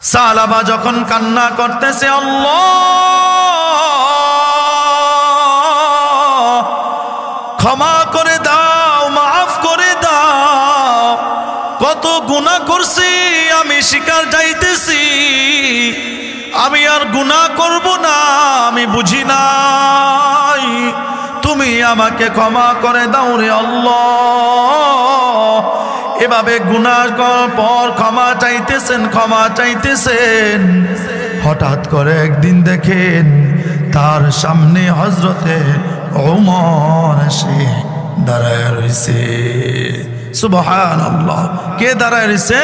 সালাবা যখন কান্না করতেছে, আল্লাহ ক্ষমা করে দাও, মাফ করে দাও, কত গুনাহ করছি আমি স্বীকার যাইতেছি, আমি আর গুনাহ করব না, আমি বুঝি নাই, তুমি আমাকে ক্ষমা করে দাও রে আল্লাহ। এভাবে গুনাহ করার পর ক্ষমা চাইতেছেন। হঠাৎ করে একদিন দেখেন তার সামনে হযরতে ওমর এসে দাঁড়ায় রয়েছে। সুবহানাল্লাহ। কে দাঁড়ায় রয়েছে?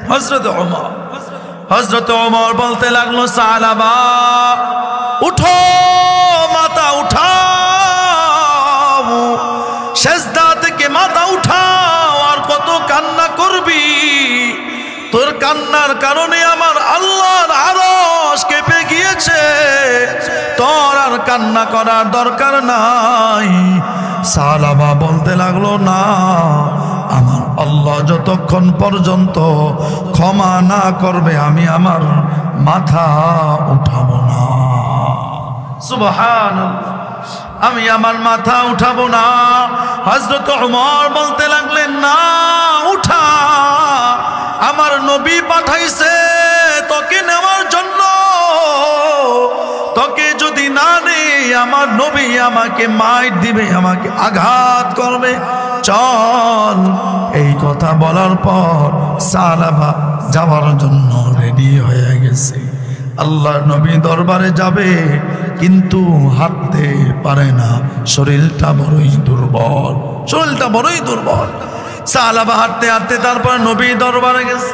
হযরতে ওমর। হযরতে ওমর বলতে লাগলো, সালাবা উঠো, মাথা উঠাও, সেজদা থেকে মাথা উঠাও, আর কত কান্না করবি? তোর কান্নার কারণে আমার আল্লাহর আরশ কেঁপে গিয়েছে, তোর আর কান্না করার দরকার নাই। সালাবা বলতে লাগলো, না, আমার আল্লাহ যতক্ষণ পর্যন্ত ক্ষমা না করবে আমি আমার মাথা উঠাবো না। সুবহানাল্লাহ। আমি আমার মাথা উঠাবো না। হযরত ওমর বলতে লাগলেন, না, উঠা, আমার নবী পাঠাইছে তোকে নেওয়ার জন্য, তোকে যদি না নেই আমার নবী আমাকে মাইর দিবে, আমাকে আঘাত করবে, চল। এই কথা বলার পর সালাবা যাওয়ার জন্য রেডি হয়ে গেছে। আল্লাহর নবী দরবারে যাবে কিন্তু হাঁটতে পারে না, শরীরটা বড়ই দুর্বল। সালাবা হাঁটতে হাঁটতে তারপর নবী দরবারে গেছে।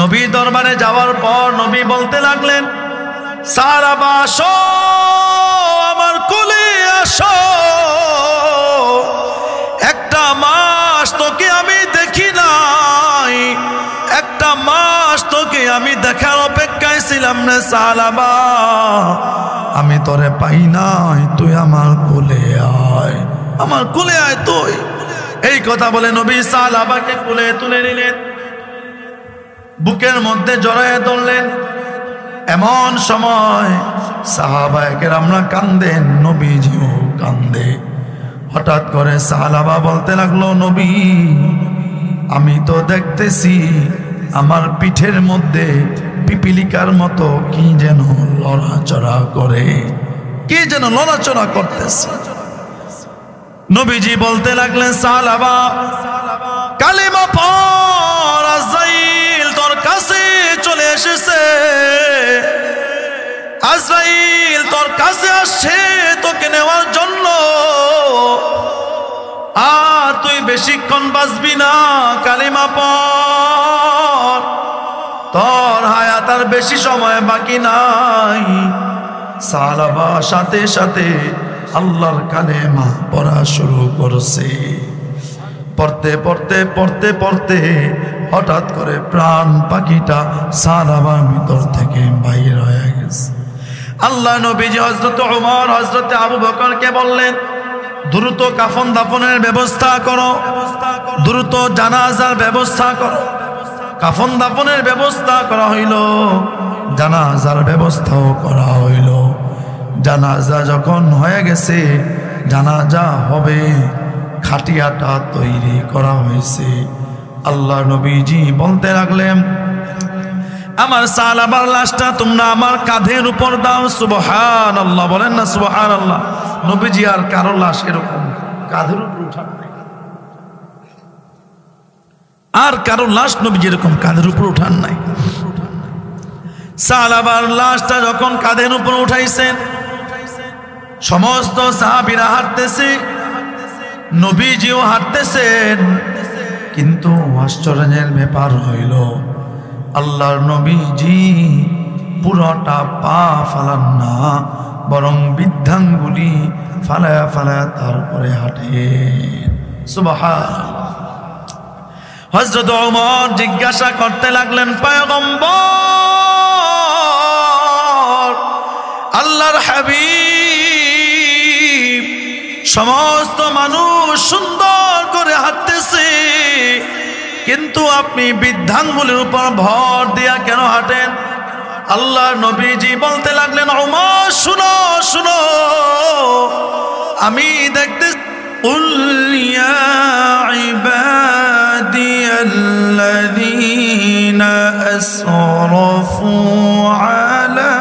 নবী দরবারে যাওয়ার পর নবী বলতে লাগলেন, সালাবা আসো, আমার কোলে আসো, একটা মাস তোকে আমি দেখি নাই, একটা মাস তোকে আমি দেখার অপেক্ষায় ছিলাম না সালাবা, আমি তোরে পাই নাই, তুই আমার কোলে আয়, আমার কোলে আয় তুই। এই কথা বলে নবী সালাবাকে কোলে তুলে নিলেন, বুকের মধ্যে জড়ায়ে ধরলেন। এমন সময় সাহাবায়ে কেরামরা কান্দেন, নবীজিও কান্দে। হঠাৎ করে সালাবা বলতে লাগলো, নবী আমি তো দেখতেছি আমার পিঠের মধ্যে পিপিলিকার মতো কি যেন লড়াচড়া করে, কি যেন লড়াচড়া করতেছে। নবীজি বলতে লাগলেন, সালাবা কালিমা পড়, আজরাইল তোর কাছে চলে এসেছে, আজরাইল তোর কাছে আসছে তোকে নেওয়ার জন্য, আর তুই বেশিক্ষণ বাঁচবি না, কালিমা পড়, তোর হায়াত আর বেশি সময় বাকি নাই। সালাবা সাথে সাথে আল্লাহর কালেমা পড়া শুরু করছে। পড়তে হঠাৎ করে প্রাণ পাখিটা সালাবার ভিতর থেকে বাইর হয়ে গেছে। আল্লাহ নবীজি হযরত ওমর, হযরত আবু বকরকে বললেন, দ্রুত কাফন দাফনের ব্যবস্থা করো, দ্রুত জানাজার ব্যবস্থা করো। কাফন দাফনের ব্যবস্থা করা হইল, জানাজার ব্যবস্থাও করা হইল। জানাজা যখন হয়ে গেছে, জানাজা হবে, খাটিয়াটা তৈরি করা হয়েছে। আল্লাহ নবীজি বলতে লাগলেন, আমার সালাবার লাশটা তোমরা আমার কাঁধের উপর দাও। সুবহানাল্লাহ, বলেন না সুবহানাল্লাহ। নবীজি আর কারো লাশ এরকম কাঁধের উপর উঠান নাই, আর কারো লাশ নবীজি এরকম কাঁধের উপর উঠান নাই। সালাবার লাশটা যখন কাঁধের উপর উঠাইছেন, সমস্ত সাহাবীরা হাঁটতেছে, নবীজিও হাঁটতেছেন, কিন্তু আশ্চর্যের ব্যাপার হইল আল্লাহর নবীজি পুরোটা পা ফালান না, বরং বৃদ্ধাঙ্গুলি ফালায়া ফালায়া তারপরে হাঁটে। সুবহানাল্লাহ। হযরত ওমর জিজ্ঞাসা করতে লাগলেন, পয়গম্বর, আল্লাহর হাবিব, সমস্ত মানুষ সুন্দর করে হাঁটতেছে, কিন্তু আপনি বৃদ্ধাঙ্গুলের উপর ভর দিয়া কেন হাঁটেন? আল্লাহর নবীজি বলতে লাগলেন, ওমর শুনো শুনো, আমি দেখতে قل يا عبادي الذين أسرفوا على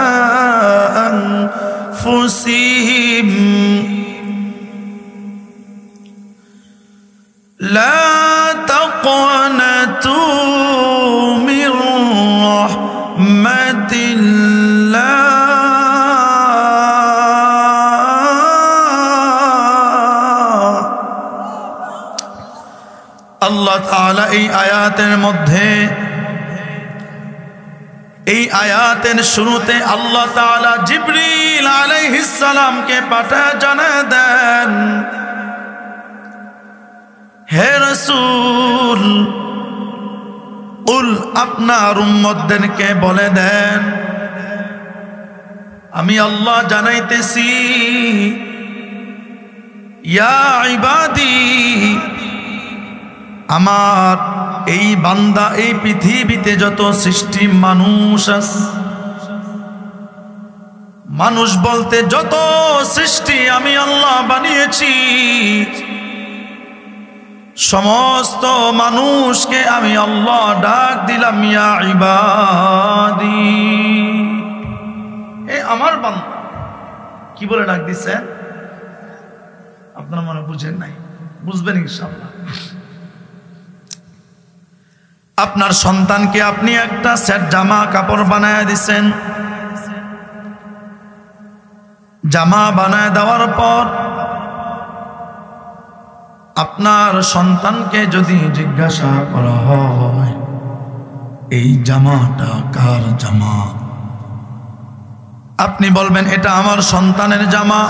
أنفسهم لا تقنطوا من رحمة الله আল্লাহ তাআলা এই আয়াতের শুরুতে আল্লাহ তাআলা জিবরিল আলাইহিস সালামকে পাঠায় জানায় দেন, হে রাসূল, কুল আপনার উম্মতদেরকে বলে দেন, আমি আল্লাহ জানাইতেছি, ইয়া ইবাদি, আমার এই বান্দা, এই পৃথিবীতে যত সৃষ্টি মানুষ আছে, মানুষ বলতে যত সৃষ্টি আমি আল্লাহ বানিয়েছি, সমস্ত মানুষকে আমি আল্লাহ ডাক দিলাম, ইয়া ইবাদি, আমার বান্দা। কি বলে ডাক দিচ্ছেন? আপনারা মনে বুঝেন নাই, বুঝবেন ইনশাআল্লাহ। আপনার সন্তানকে আপনি একটা সেট জামা কাপড় বানায় দিচ্ছেন, জামা বানায় দেওয়ার পর আপনার সন্তানকে যদি জিজ্ঞাসা করা হয় এই জামাটা কার জামা, আপনি বলবেন এটা আমার সন্তানের জামা।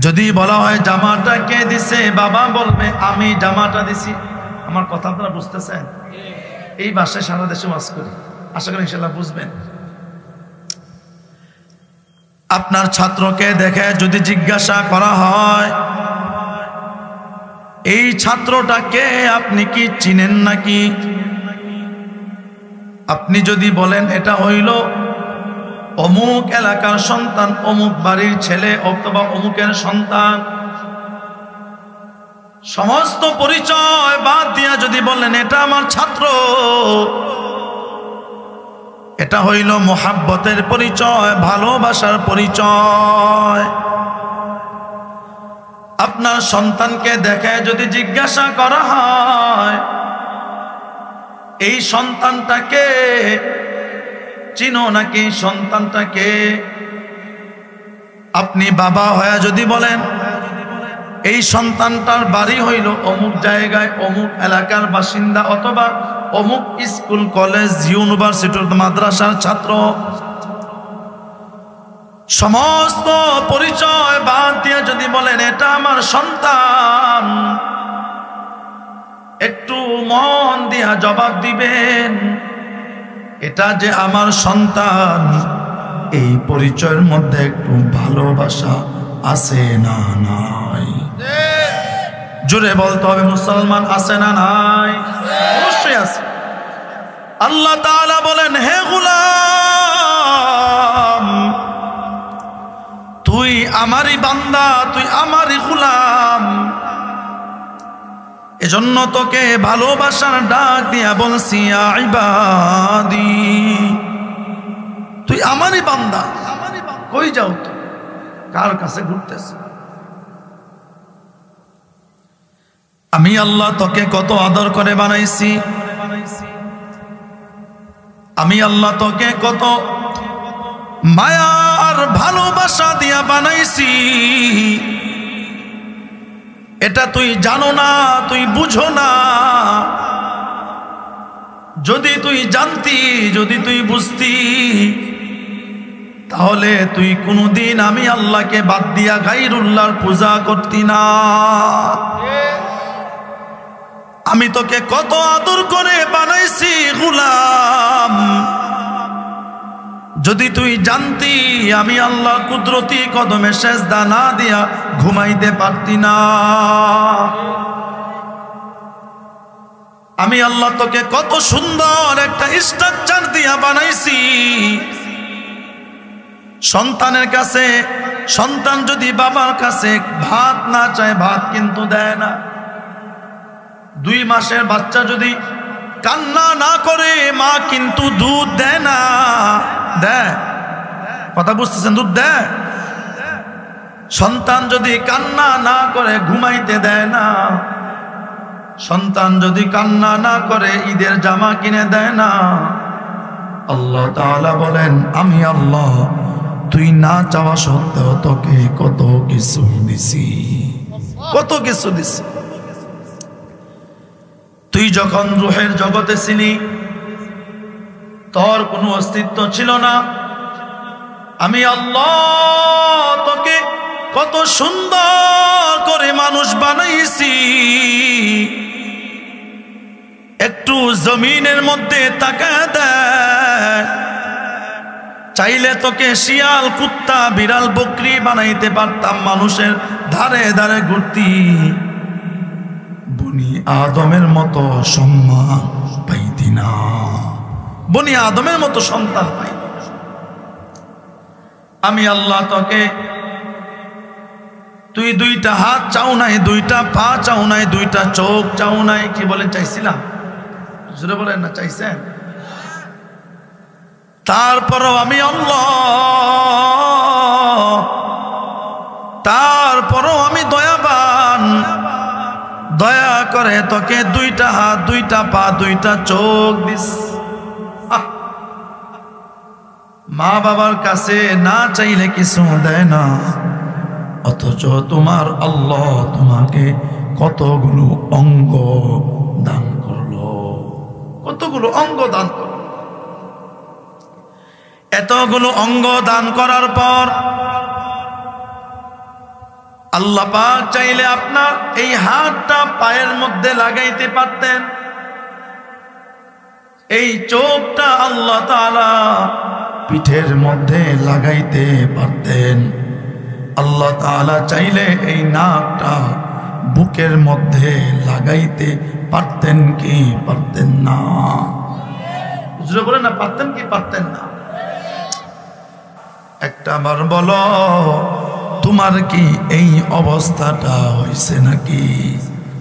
যদি বলা হয় জামাটা কে দিছে, বাবা বলবে আমি জামাটা দিছি। আমার কথা আপনারা বুঝতেছেন? এই ভাষায় সারা দেশে ওয়াজ করি, আশা করি ইনশাআল্লাহ বুঝবেন। আপনার ছাত্রকে দেখে যদি জিজ্ঞাসা করা হয় এই ছাত্রটাকে আপনি কি চিনেন নাকি, আপনি যদি বলেন এটা হইল অমুক এলাকার সন্তান, অমুক বাড়ির ছেলে অথবা অমুকের সন্তান, সমস্ত পরিচয় বাদ দিয়া যদি বলেন এটা আমার ছাত্র, এটা হইল মোহাব্বতের পরিচয়, ভালোবাসার পরিচয়। আপনার সন্তানকে দেখে যদি জিজ্ঞাসা করা হয় এই সন্তানটাকে চিনো নাকি, সন্তানটাকে, আপনি বাবা হয়ে যদি বলেন এই সন্তানটার বাড়ি হইল অমুক জায়গায়, অমুক এলাকার বাসিন্দা, অথবা অমুক স্কুল কলেজ ইউনিভার্সিটির মাদ্রাসার ছাত্র, সমস্ত পরিচয় বাদ দিয়ে যদি বলেন এটা আমার সন্তান, একটু মন দিয়া জবাব দিবেন এটা যে আমার সন্তান, এই পরিচয়ের মধ্যে একটু ভালোবাসা আছে না নাই? জোরে বলতে হবে মুসলমান, আছে না নাই? অবশ্যই আছে। আল্লাহ তাআলা বলেন, হে গোলাম, তুই আমারই বান্দা, তুই আমারই গোলাম, এজন্য তোকে ভালোবাসার ডাক দিয়া বলছি, ইয়া ইবাদি, তুই আমারই বান্দা। কই যাও তো, কার কাছে ঘুরতেছ? আমি আল্লাহ তোকে কত আদর করে বানাইছি, আমি আল্লাহ তোকে কত মায়া আর ভালোবাসা দিয়া বানাইছি, এটা তুই জানো না, তুই বুঝো না। যদি তুই জানতি, যদি তুই বুঝতি, তাহলে তুই কোনদিন আমি আল্লাহকে বাদ দিয়া গায়রুল্লাহর পূজা করতি না। আমি তোকে কত আদর করে বানাইছি গোলাম, যদি তুই জানতি আমি আল্লাহ কুদরতি কদমে সেজদা না দিয়া ঘুমাইতে পারতি না। আমি আল্লাহ তোকে কত সুন্দর একটা স্ট্রাকচার দিয়া বানাইছি। সন্তানের কাছে, সন্তান যদি বাবার কাছে ভাত না চায়, ভাত কিন্তু দেয় না। 2 মাসের বাচ্চা যদি কান্না না করে, মা কিন্তু দুধ দেয় না। দেয়? কথা বুঝতেছেন? দুধ দেয়। সন্তান যদি কান্না না করে, ঘুমাইতে দেয় না। সন্তান যদি কান্না না করে, ঈদের জামা কিনে দেয় না। আল্লাহ তাআলা বলেন, আমি আল্লাহ তুই না চাওয়া সত্ত্বেও তোকে কত কিছু দিছি, কত কিছু দিছি। তুই যখন রূহের জগতে ছিলি, তোর কোনো অস্তিত্ব ছিল না। আমি আল্লাহ তোকে কত সুন্দর করে মানুষ বানাইছি। একটু জমিনের মধ্যে তাকায় দেখ, চাইলে তোকে শিয়াল, কুত্তা, বিড়াল, বকরি বানাইতে পারতাম। মানুষের ধারে ধারে ঘুরতি, বনি আদমের মতো সম্মান পাইতি না, বনি আদমের মতো সন্তান পাই। আমি আল্লাহ তোকে, তুই 2টা হাত চাও নাই, 2টা পা চাও নাই, 2টা চোখ চাও নাই। কি বলেন? চাইছিলাম? জোরে বলেন না, চাইছেন? তারপরও আমি আল্লাহ, তারপরও আমি দয়াবান, দয়া করে তোকে 2টা হাত, 2টা পা, 2টা চোখ দিস। মা বাবার কাছে না চাইলে কিছু দেয় না, অথচ তোমার আল্লাহ তোমাকে কতগুলো অঙ্গ দান করলো, কতগুলো অঙ্গ দান করলো। এতগুলো অঙ্গ দান করার পর আল্লাহ পাক চাইলে আপনার এই হাতটা পায়ের মধ্যে লাগাইতে পারতেন, এই চোখটা আল্লাহ তাআলা পিঠের মধ্যে লাগাইতে পারতেন। আল্লাহ তাআলা চাইলে এই নাকটা বুকের মধ্যে লাগাইতে পারতেন কি পারতেন না? বুঝলে বলেন না, পারতেন কি পারতেন না? একটা বার বলো, তোমার কি এই অবস্থাটা হয়েছে নাকি?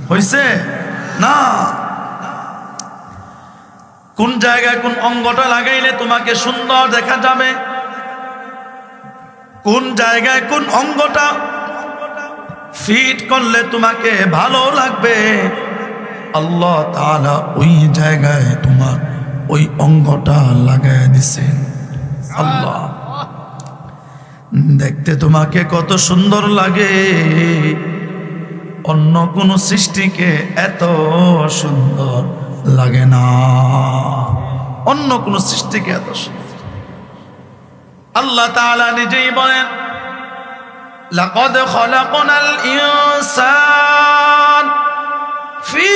হয়েছে না? কোন জায়গায় কোন অঙ্গটা লাগাইলে তোমাকে সুন্দর দেখা যাবে, কোন জায়গায় কোন অঙ্গটা ফিট করলে তোমাকে ভালো লাগবে, আল্লাহ তাআলা ওই জায়গায় তোমার ওই অঙ্গটা লাগায় দিছেন। আল্লাহ দেখতে তোমাকে কত সুন্দর লাগে, অন্য কোন সৃষ্টিকে এত সুন্দর লাগে না, অন্য কোন সৃষ্টিকে এত সুন্দর। আল্লাহ তাআলা নিজেই বলেন, লাকাদ খালাকনাল ইনসান ফি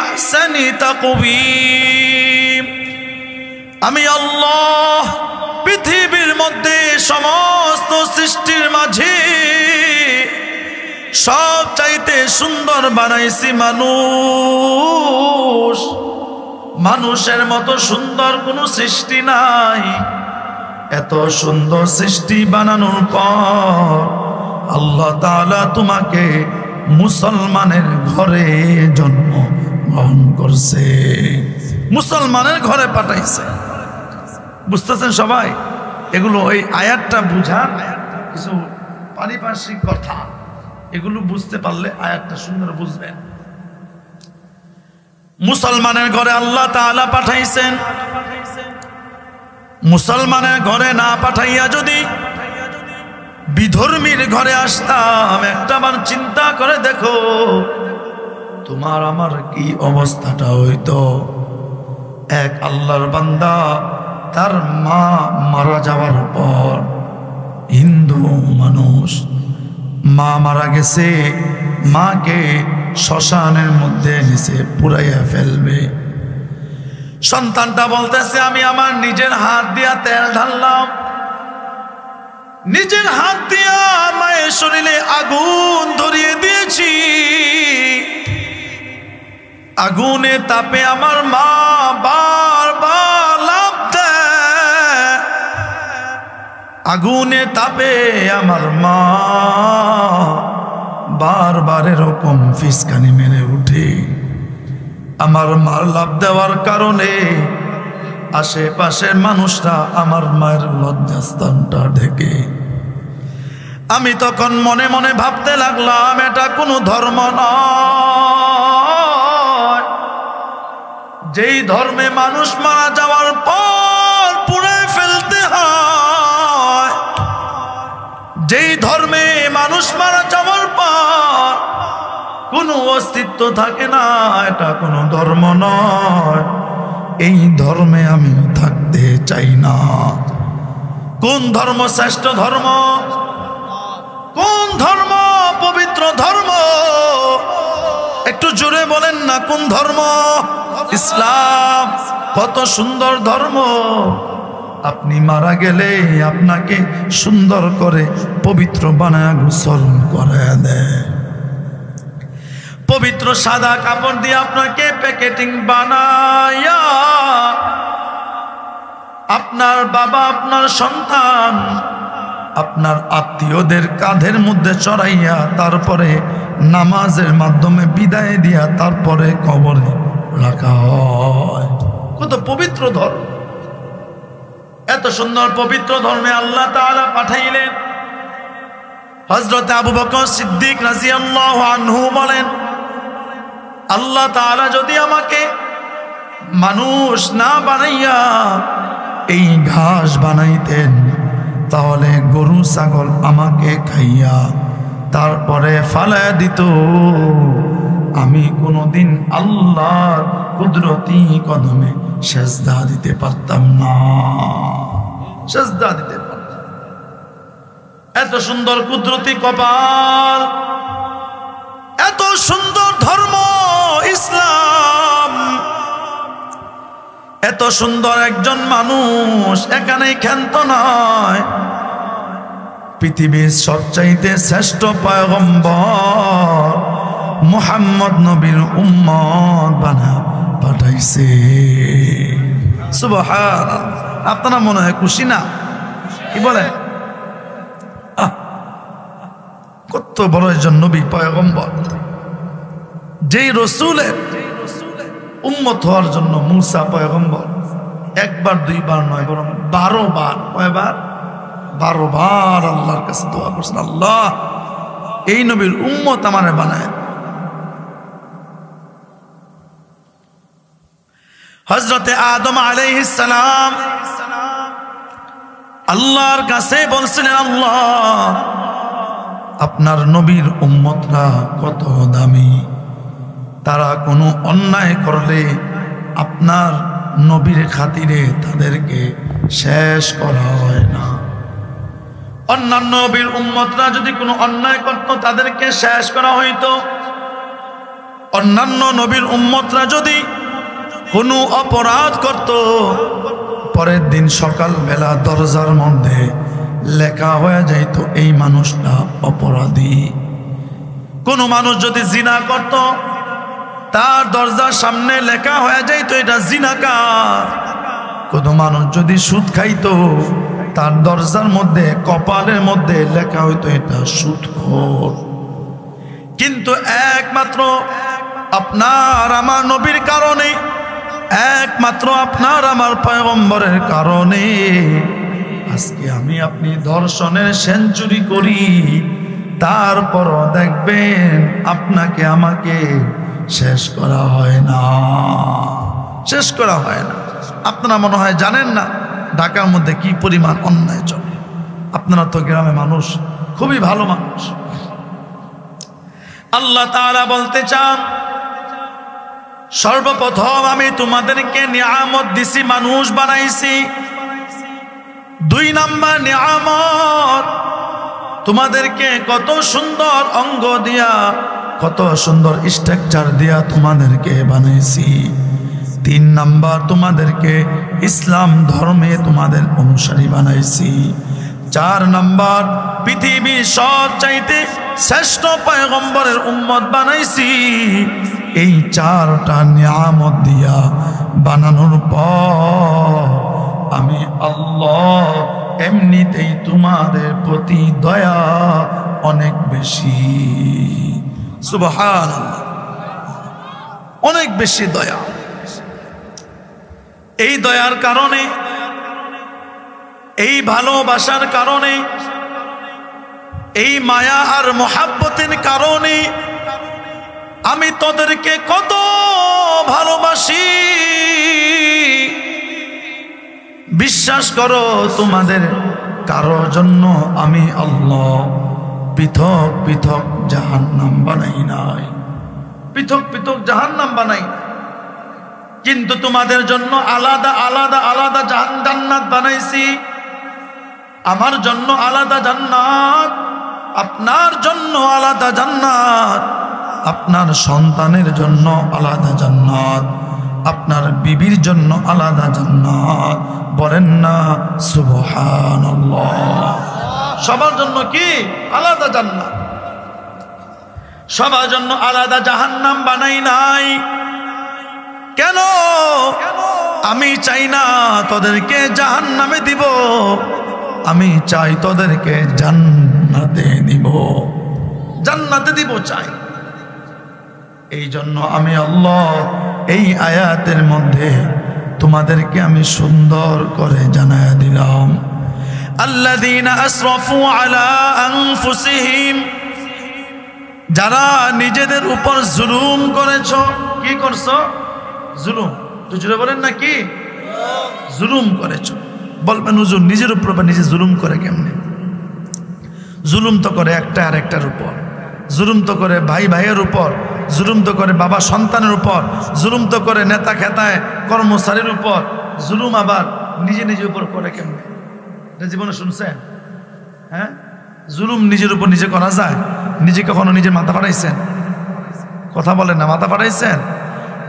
আহসানি তাকওয়িম। আমি আল্লাহ পৃথিবীর মধ্যে সমস্ত সৃষ্টির মাঝে সব চাইতে সুন্দর বানাইছি মানুষ। মানুষের মতো সুন্দর কোনো সৃষ্টি নাই। এত সুন্দর সৃষ্টি বানানোর পর আল্লাহ তাআলা তোমাকে মুসলমানের ঘরে জন্ম গ্রহণ করছে, মুসলমানের ঘরে পাঠাইছে। বুঝতেছেন সবাই? এগুলো ওই আয়াতটা বুঝার কিছু পারিপার্শ্বিক কথা, এগুলো বুঝতে পারলে আয়াতটা সুন্দর বুঝবেন। মুসলমানের ঘরে আল্লাহ তাআলা পাঠাইছেন। মুসলমানের ঘরে না পাঠাইয়া যদি বিধর্মীর ঘরে আসতাম, একটাবার চিন্তা করে দেখো তোমার আমার কি অবস্থাটা হইতো। এক আল্লাহর বান্দা তার মা মারা যাওয়ার পর, হিন্দু মানুষ, মা মারা গেছে, মাকে শ্মশানের মধ্যে নিচে পুরাইয়া ফেলবে। সন্তানটা বলতেছে, আমি আমার নিজের হাত দিয়া তেল ঢাললাম, নিজের হাত দিয়া মায়ের শরীরে আগুন ধরিয়ে দিয়েছি, আগুনে তাপে আমার মা বারবার লাফ দেয়, আগুনে তাপে আমার মা বারবার এরকম ফিসকানি মেরে উঠে। আমার মার লাফ দেওয়ার কারণে আশেপাশের মানুষরা আমার মায়ের লজ্জাস্থানটা ঢেকে। আমি তখন মনে মনে ভাবতে লাগলাম, এটা কোনো ধর্ম নয়, যেই ধর্মে মানুষ মারা যাওয়ার পর পুড়ে ফেলতে হয়, যেই ধর্মে মানুষ মারা যাওয়ার পর কোনো অস্তিত্ব থাকে না, এটা কোনো ধর্ম নয়। এই ধর্মে আমি থাকতে চাই না। কোন ধর্ম শ্রেষ্ঠ ধর্ম? কোন ধর্ম পবিত্র ধর্ম? একটু জোরে বলেন না, কোন ধর্ম? ইসলাম। কত সুন্দর ধর্ম। আপনি মারা গেলে আপনাকে সুন্দর করে পবিত্র বানায় গোসল করে দেয়, পবিত্র সাদা কাপড় দিয়ে আপনাকে প্যাকেটিং বানায়া আপনার বাবা, আপনার সন্তান, আপনার আত্মীয়দের কাঁধের মধ্যে চড়াইয়া তারপরে নামাজের মাধ্যমে বিদায় দিয়া তারপরে কবরে রাখা হয়। কত পবিত্র ধর্ম। এত সুন্দর পবিত্র ধর্মে আল্লাহ তাআলা পাঠাইলেন। হযরত আবু বকর সিদ্দিক রাদিয়াল্লাহু আনহু বলেন, আল্লাহ তাআলা যদি আমাকে মানুষ না বানাইয়া এই ঘাস বানাইতেন, তাহলে গরু ছাগল আমাকে খাইয়া তারপরে ফালায়া দিত। আমি কোনোদিন আল্লাহর কুদরতি কদমে সেজদা দিতে পারতাম না, সেজদা দিতে পারতাম। এত সুন্দর কুদরতি কপাল, এত সুন্দর ধর্ম ইসলাম, এত সুন্দর একজন মানুষ এখানেই ক্ষান্ত নয়, পৃথিবীর সবচাইতে শ্রেষ্ঠ পয়গম্বর মুহাম্মদ নবীর উম্মত বানা পাঠাইছে। সুবহানাল্লাহ। আপনারা মনে হয় খুশি না? কি বলে? কত বড় একজন নবী পয়গম্বর, যেই রসুলের উম্মত হওয়ার জন্য মুসা পয়গম্বর একবার দুইবার নয় বরং 12 বার, কয়বার? 12 বার আল্লাহর কাছে দোয়া করছেন, আল্লাহ এই নবীর উম্মত আমারে বানায়। হযরতে আদম আলাইহিস সালাম আল্লাহর কাছে বলছিলেন, আল্লাহ আপনার নবীর উম্মতরা কত দামি, তারা কোনো অন্যায় করলে আপনার নবীর খাতিরে তাদেরকে শেষ করা হয় না। অন্যান্য নবীর উম্মতরা যদি কোনো অন্যায় করত তাদেরকে শেষ করা হইতো। অন্যান্য নবীর উম্মতরা যদি কোনো অপরাধ করত, পরের দিন সকালবেলা দরজার মধ্যে লেখা হয়ে যাইত এই মানুষটা অপরাধী। কোনো মানুষ যদি জিনা করত, তার দরজার সামনে লেখা হয়ে যাইতো এটা জিনাকার। কোনো মানুষ যদি সুদ খাইতো, তার দরজার মধ্যে কপালের মধ্যে লেখা হইতো এটা সুদখোর। কিন্তু একমাত্র আপনার আমার নবীর কারণে, একমাত্র আপনার আমার পয়গম্বরের কারণে আজকে আমি আপনি ধর্ষণের সেঞ্চুরি করি, তারপরও দেখবেন আপনাকে আমাকে শেষ করা হয় না, শেষ করা হয় না। আপনারা মনে হয় জানেন না ঢাকার মধ্যে কি পরিমাণ অন্যায় চলে। আপনারা তো গ্রামে মানুষ, খুবই ভালো মানুষ। আল্লাহ তাআলা বলতে চান, সর্বপ্রথম আমি তোমাদেরকে নিয়ামত দিছি, মানুষ বানাইছি। 2 নাম্বার নিয়ামত, তোমাদেরকে কত সুন্দর অঙ্গ দিয়া, কত সুন্দর স্ট্রাকচার দিয়া তোমাদেরকে বানাইছি। 3 নাম্বার, তোমাদেরকে ইসলাম ধর্মে তোমাদের অনুসারী বানাইছি। 4 নাম্বার, পৃথিবীর সবচাইতে শ্রেষ্ঠ পয়গম্বরের উম্মত বানাইছি। এই চারটা নিয়ামত দিয়া বানানোর পর আমি আল্লাহ এমনিতেই তোমাদের প্রতি দয়া অনেক বেশি। সুবহানাল্লাহ, অনেক বেশি দয়া। এই দয়ার কারণে, এই ভালোবাসার কারণে, এই মায়া আর মোহাব্বতের কারণে আমি তোদেরকে কত ভালোবাসি। বিশ্বাস করো, তোমাদের কারোর জন্য আমি আল্লাহ পৃথক পৃথক জাহান্নাম বানাই নাই, পৃথক পৃথক জাহান্নাম বানাই, কিন্তু তোমাদের জন্য আলাদা আলাদা আলাদা জান্নাত বানাইছি। আমার জন্য আলাদা জান্নাত, আপনার জন্য আলাদা জান্নাত, আপনার সন্তানের জন্য আলাদা জান্নাত, আপনার বিবির জন্য আলাদা জান্নাত। বলেন না সুবহানাল্লাহ। সবার জন্য কি আলাদা জান্নাত, সবার জন্য আলাদা জাহান্নাম বানাই নাই। কেন? আমি চাই না তোদেরকে জাহান্নামে দিব, আমি চাই তোদেরকে জান্নাতে দিব, জান্নাতে দিব চাই। এই জন্য আমি আল্লাহ এই আয়াতের মধ্যে তোমাদেরকে আমি সুন্দর করে জানায়া দিলাম, আল্লাযীনা আসরাফু আলা আনফুসিহিম, যারা নিজেদের উপর জুলুম করেছো। কি করছো? জুলুম। তো জুড়ে বলেন না, কি জুলুম করেছো? বলবেন হুজুর নিজের উপর নিজে জুলুম করে কেমনে? জুলুম তো করে একটা আর একটার উপর, জুলুম তো করে ভাই ভাইয়ের উপর, জুলুম তো করে বাবা সন্তানের উপর, জুলুম তো করে নেতা খেতায় কর্মচারীর উপর, জুলুম আবার নিজে নিজের উপর করে কেমনে? এটা জীবনে শুনছেন? হ্যাঁ, জুলুম নিজের উপর নিজে করা যায়? নিজে কখনো নিজের মাথা ফাটাইছেন? কথা বলেন না, মাথা ফাটাইছেন?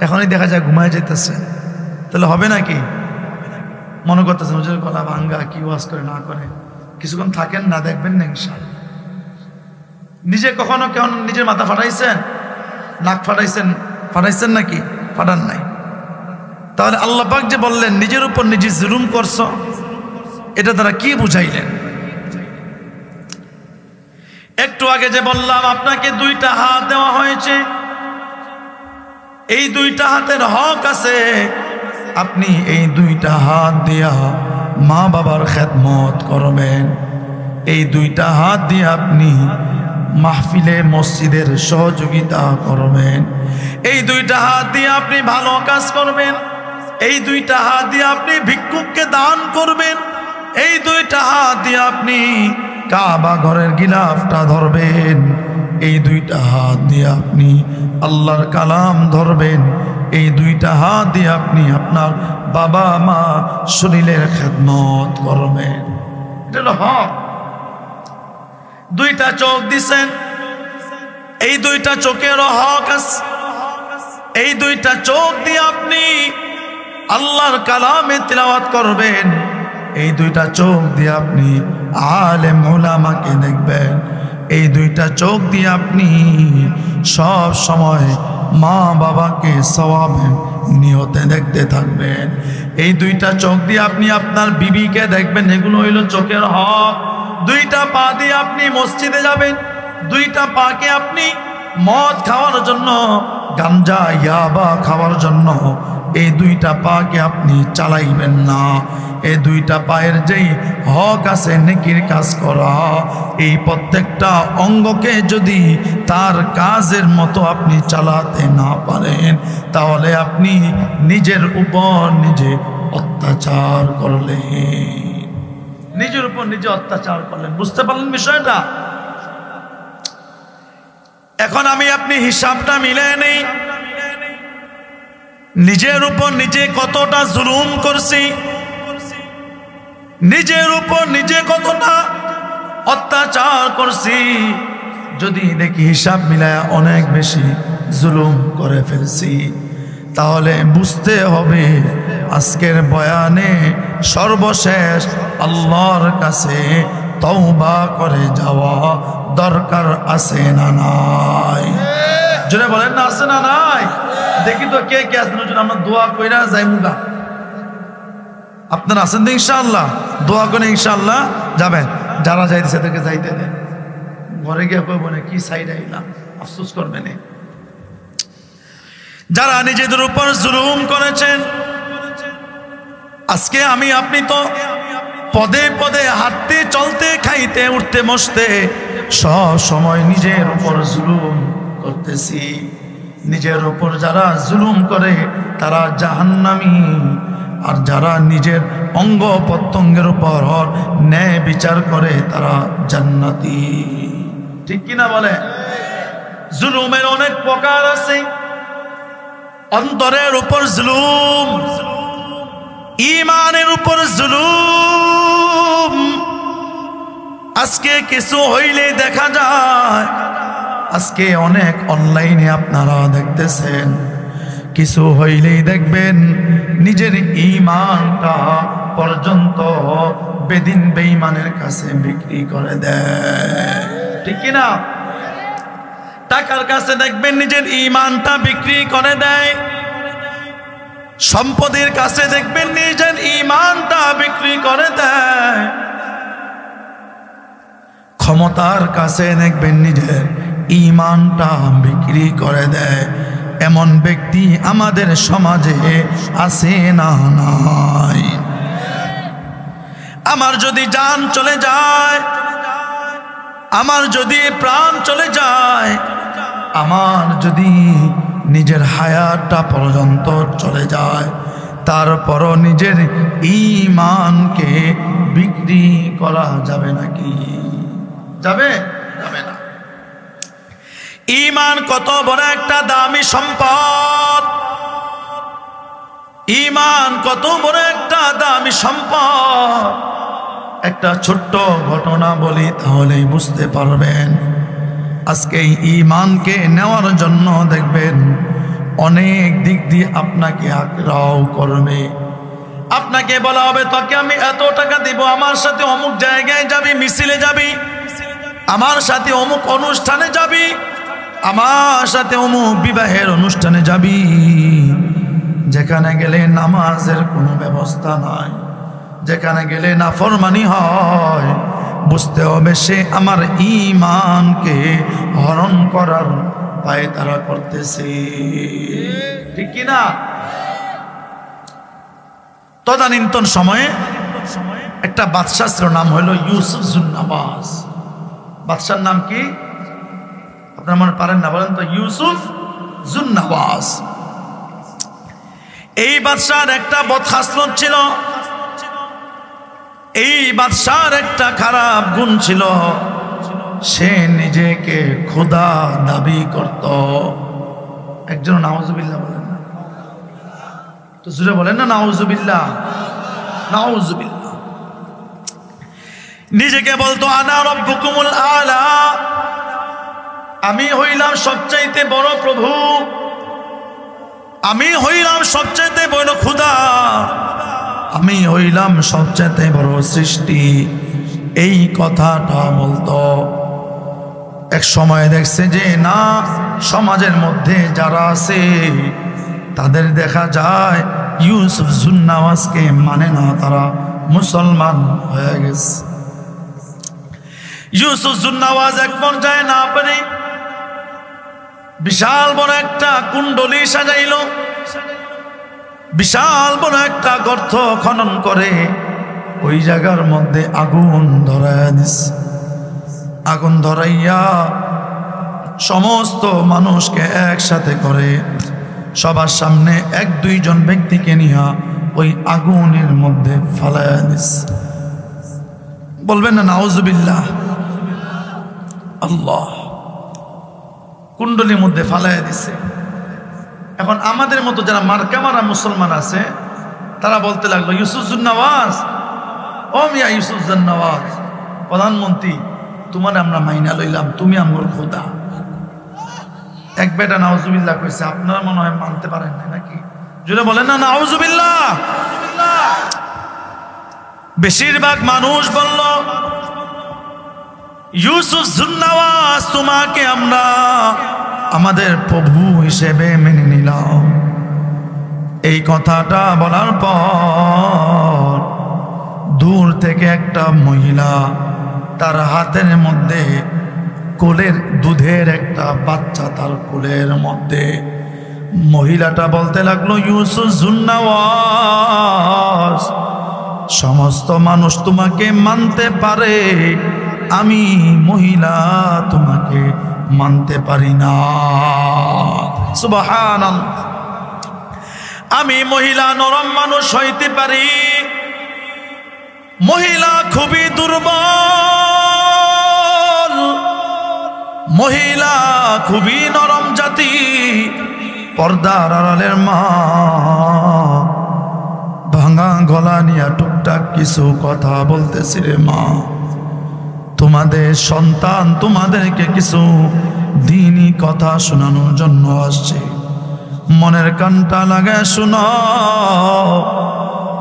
এখনই দেখা যায় ঘুমায় যেতেছে, তাহলে হবে নাকি? মনে করতেছেন হুজুর গলা ভাঙ্গা, কি ওয়াজ করে না করে, কিছুক্ষণ থাকেন না, দেখবেন না ইনশাআল্লাহ। নিজে কখনো কেমন নিজের মাথা ফাটাইছেন? নাক ফাটাইছেন? ফাটাইছেন নাকি? ফাটান নাই। তাহলে আল্লাহ পাক যে বললেন নিজের উপর নিজে জুলুম করছো, এটা তারা কি বুঝাইলেন? একটু আগে যে বললাম আপনাকে দুইটা হাত দেওয়া হয়েছে, এই দুইটা হাতের হক আছে। আপনি এই দুইটা হাত দিয়া মা বাবার খেদমত করবেন, এই দুইটা হাত দিয়ে আপনি মাহফিলে মসজিদের সহযোগিতা করবেন, এই দুইটা হাত দিয়ে আপনি ভালো কাজ করবেন, এই দুইটা হাত দিয়ে আপনি ভিক্ষুককে দান করবেন, এই দুইটা হাত দিয়ে আপনি কাবা ঘরের গিলাফটা ধরবেন, এই দুইটা হাত দিয়ে আপনি আল্লাহর কালাম ধরবেন, এই দুইটা হাত দিয়ে আপনি আপনার বাবা মা শরীরের খেদমত করবেন। এটা হলো হক। দুইটা চোখ দিছেন, এই দুইটা চোখেরও হক আছে। এই দুইটা চোখ দিয়ে আপনি আল্লাহর কালামে তিলাওয়াত করবেন, এই দুইটা চোখ দিয়ে আপনি আলেম উলামাকে দেখবেন, এই দুইটা চোখ দিয়ে আপনি সব সময় মা বাবাকে সওয়াবের নিয়তে দেখতে থাকবেন, এই দুইটা চোখ দিয়ে আপনি আপনার বিবিকে দেখবেন। এগুলো হইল চোখের হক। দুইটা পা দিয়ে আপনি মসজিদে যাবেন, দুইটা পাকে আপনি মদ খাওয়ার জন্য, গাঞ্জা ইয়াবা খাওয়ার জন্য এই দুইটা পাকে আপনি চালাইবেন না। এই দুইটা পায়ের যেই হক আছে নেকির কাজ করা, এই প্রত্যেকটা অঙ্গকে যদি তার কাজের মতো আপনি চালাতে না পারেন, তাহলে আপনি নিজের উপর নিজে অত্যাচার করলেন, নিজের উপর নিজে অত্যাচার করলেন। বুঝতে পারলেন বিষয়টা? এখন আমি আপনি হিসাবটা মিলিয়ে নেই, নিজের উপর নিজে কতটা জুলুম করছি, নিজের উপর নিজে কতটা অত্যাচার করছি। যদি দেখি হিসাব মিলায় অনেক বেশি জুলুম করে ফেলছি, তাহলে বুঝতে হবে আজকের বয়ানে সর্বশেষ আল্লাহর কাছে তওবা করে যাওয়া দরকার আছে না নাই? জোরে বলেন না আছে না নাই? দেখি তো কে কে আছেন, আমরা দোয়া কইরা যাই মুগা। আপনারা আছেন তো ইনশাআল্লাহ? দোয়া করে ইনশাআল্লাহ যাবেন। যারা যাইতেছে তাদেরকে যাইতে দেন। ঘরে গিয়ে কইব না কি সাইড আইলাম, আফসোস করবেন। যারা নিজেদের উপর জুলুম করেছেন, আজকে আমি আপনি তো পদে পদে হাঁটতে চলতে খাইতে উঠতে বসতে সব সময় নিজের উপর জুলুম করতেছি। নিজের উপর যারা জুলুম করে তারা জাহান্নামী, আর যারা নিজের অঙ্গ প্রত্যঙ্গের উপর ন্যায় বিচার করে তারা জান্নাতি। ঠিক কিনা বলে? জুলুমের অনেক প্রকার আছে। অন্তরের উপর জুলুম, ঈমানের উপর জুলুম। আজকে কিছু হইলে দেখা যায়, আজকে অনেক অনলাইনে আপনারা দেখতেছেন, কিছু হইলেই দেখবেন নিজের ঈমানটা পর্যন্ত বেদিন বেঈমানের কাছে বিক্রি করে দেয়। ঠিক কিনা? টাকার কাছে দেখবেন নিজের ঈমানটা বিক্রি করে দেয়। সম্পদের কাছে দেখবেন নিজের ঈমানটা বিক্রি করে দেয়। ক্ষমতার কাছে দেখবেন নিজের ঈমানটা বিক্রি করে দেয়। এমন ব্যক্তি আমাদের সমাজে আছে না নাই? আমার যদি জান চলে যায়, আমার যদি প্রাণ চলে যায়, আমার যদি নিজের হায়াতটা পর্যন্ত চলে যায়, তারপরও নিজের ঈমানকে বিক্রি করা যাবে নাকি? যাবে? যাবে না। ঈমান কত বড় একটা দামি সম্পদ, ঈমান কত বড় একটা দামি সম্পদ। একটা ছোট্ট ঘটনা বলি তাহলেই বুঝতে পারবেন। আজকে এই ঈমানকে নেওয়ার জন্য দেখবেন অনেক দিক দিয়ে আপনাকে আগ্রহ করবে। আপনাকে বলা হবে তোকে আমি এত টাকা দিব, আমার সাথে অমুক জায়গায় যাবি, মিছিলে যাবি, আমার সাথে অমুক অনুষ্ঠানে যাবি, আমার সাথে অমুক বিবাহের অনুষ্ঠানে যাবি, যেখানে গেলে নামাজের কোনো ব্যবস্থা নাই, যেখানে গেলে নাফরমানি হয়, বুঝতে হবে সে আমার ঈমানকে হরণ করার পায়তারা করতেছে। ঠিক কিনা? তদানীন্তন সময়ে একটা বাদশা ছিল, নাম হইল ইউসুফ জুন্নাওয়াজ। বাদশার নাম কি আপনারা মনে পারেন না? বলেন তো। ইউসুফ জুন্নাওয়াজ। এই বাদশার একটা বদখাসলত ছিল, এই বাদশার একটা খারাপ গুণ ছিল, সে নিজেকে খোদা দাবি করত। একজন নাউজুবিল্লাহ বলেন না? তো জুড়ে বলেন না নাউজুবিল্লাহ, নাউজুবিল্লাহ। নিজেকে বলতো আনা রব্বুকুমুল আলা, আমি হইলাম সবচাইতে বড় প্রভু, আমি হইলাম সবচাইতে বড় খোদা, আমি হইলাম সবচাইতে বড় সৃষ্টি। এই কথাটা বলতো। এক সময় দেখছে যে না, সমাজের মধ্যে যারা আছে তাদের দেখা যায় ইউসুফ জুন্নাওয়াজকে মানে না, তারা মুসলমান হয়ে গেছে। ইউসুফ জুন্নাওয়াজ এক পর্যায়ে না পারে বিশাল বড় একটা কুণ্ডলী সাজাইল, বিশাল বড় একটা গর্ত খনন করে ওই জায়গার মধ্যে আগুন ধরাইয়া দিছে। আগুন ধরাইয়া সমস্ত মানুষকে একসাথে করে সবার সামনে এক দুইজন ব্যক্তিকে নিয়ে ওই আগুনের মধ্যে ফালাইয়া দিছে। বলবেন না নাউজুবিল্লাহ? আল্লাহ কুণ্ডলীর মধ্যে ফালাইয়া দিছে। এখন আমাদের মতো যারা মার্কা মারা মুসলমান আছে তারা বলতে লাগলো, ইউসুফ জুন্নাওয়াজ, ও মিয়া ইউসুফ জুন্নাওয়াজ, প্রধানমন্ত্রী তোমার আমরা মাইনা লইলাম, তুমি আমার খোদা। এক বেটা নাউজুবিল্লাহ কইছে, আপনারা মনে হয় মানতে পারেন না নাকি? যদি বলেন না নাউজুবিল্লাহ। বেশিরভাগ মানুষ বলল ইউসুফ জুন্নাওয়াজ তোমাকে আমরা আমাদের প্রভু হিসেবে মেনে নিলাম। এই কথাটা বলার পর দূর থেকে একটা মহিলা তার হাতের মধ্যে কোলের দুধের একটা বাচ্চা তার কোলের মধ্যে, মহিলাটা বলতে লাগলো, ইউসুফ জুন্নাওয়াজ, সমস্ত মানুষ তোমাকে মানতে পারে, আমি মহিলা তোমাকে মানতে পারি না। সুবহানাল্লাহ। আমি মহিলা নরম মানুষ হইতে পারি, মহিলা খুবই দুর্বল, মহিলা খুবই নরম জাতি, পর্দার আড়ালের মা, ভাঙা গলা নিয়ে টুকটাক কিছু কথা বলতেছি রে মা, তোমাদের সন্তান তোমাদেরকে কিছু দ্বীনি কথা শোনানোর জন্য আসছে, মনের কানটা লাগায় শোনো।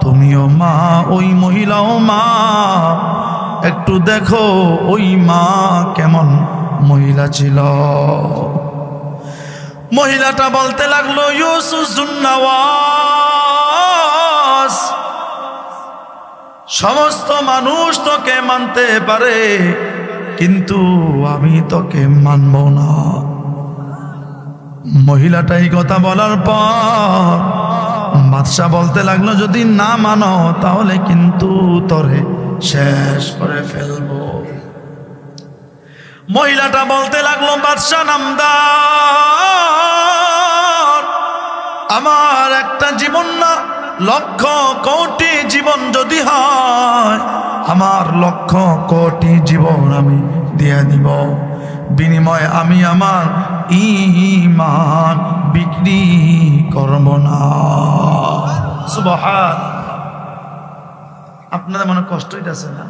তুমিও মা, ওই মহিলাও মা, একটু দেখো ওই মা কেমন মহিলা ছিল। মহিলাটা বলতে লাগলো, ইউসুফ জুন্নাওয়াজ, সমস্ত মানুষ তোকে মানতে পারে, কিন্তু আমি তোকে মানব না। মহিলাটা এই কথা বলার পর বাদশা বলতে লাগলো, যদি না মানো তাহলে কিন্তু তোরে শেষ করে ফেলবো। মহিলাটা বলতে লাগলো, বাদশা নামদার, আমার একটা জীবন না, লক্ষ কোটি জীবন যদি হয়, আমার লক্ষ কোটি জীবন আমি দিয়ে দিব, বিনিময়ে আমি আমার ঈমান বিক্রি করব না। সুবহান। আপনাদের মনে কষ্ট হইতেছে না?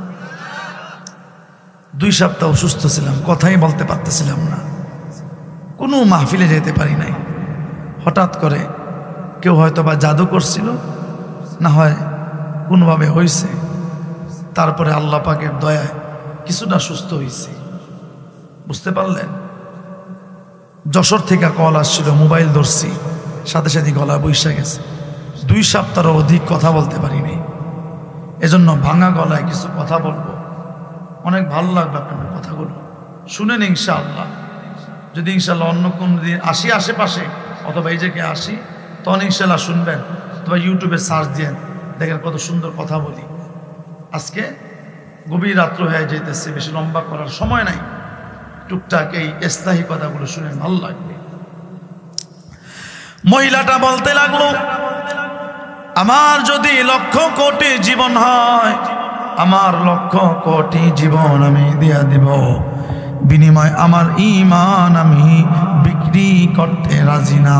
2 সপ্তাহ অসুস্থ ছিলাম, কথাই বলতে পারতেছিলাম না, কোনো মাহফিলে যেতে পারি নাই। হঠাৎ করে কেউ হয়তো বা জাদু করছিল, না হয় কোনোভাবে হয়েছে, তারপরে আল্লাহ পাকের দয়ায় কিছুটা সুস্থ হয়েছে। বুঝতে পারলেন? যশোর থেকে কল আসছিল, মোবাইল ধরছি, সাথে সাথে গলা বৈশা গেছে। 2 সপ্তাহের অধিক কথা বলতে পারিনি, এজন্য ভাঙা গলায় কিছু কথা বলবো। অনেক ভালো লাগবে আপনার কথাগুলো, শুনেন ইনশাআল্লাহ। যদি ইনশাআল্লাহ অন্য কোন দিন আসি আশেপাশে, অথবা এই জায়গায় আসি, তখন ইনশাআল্লাহ শুনবেন, অথবা ইউটিউবে সার্চ দিয়ে দেখেন কত সুন্দর কথা বলি। আজকে গভীর রাত্র হয়ে যেতেছে, বেশি লম্বা করার সময় নাই, টুকটাক এই ইসলাহি কথাগুলো শুনে ভালো লাগবে। মহিলাটা বলতে লাগলো, আমার যদি লক্ষ কোটি জীবন হয়, আমার লক্ষ কোটি জীবন আমি দিয়া দিব, বিনিময় আমার ঈমান আমি বিক্রি করতে রাজি না।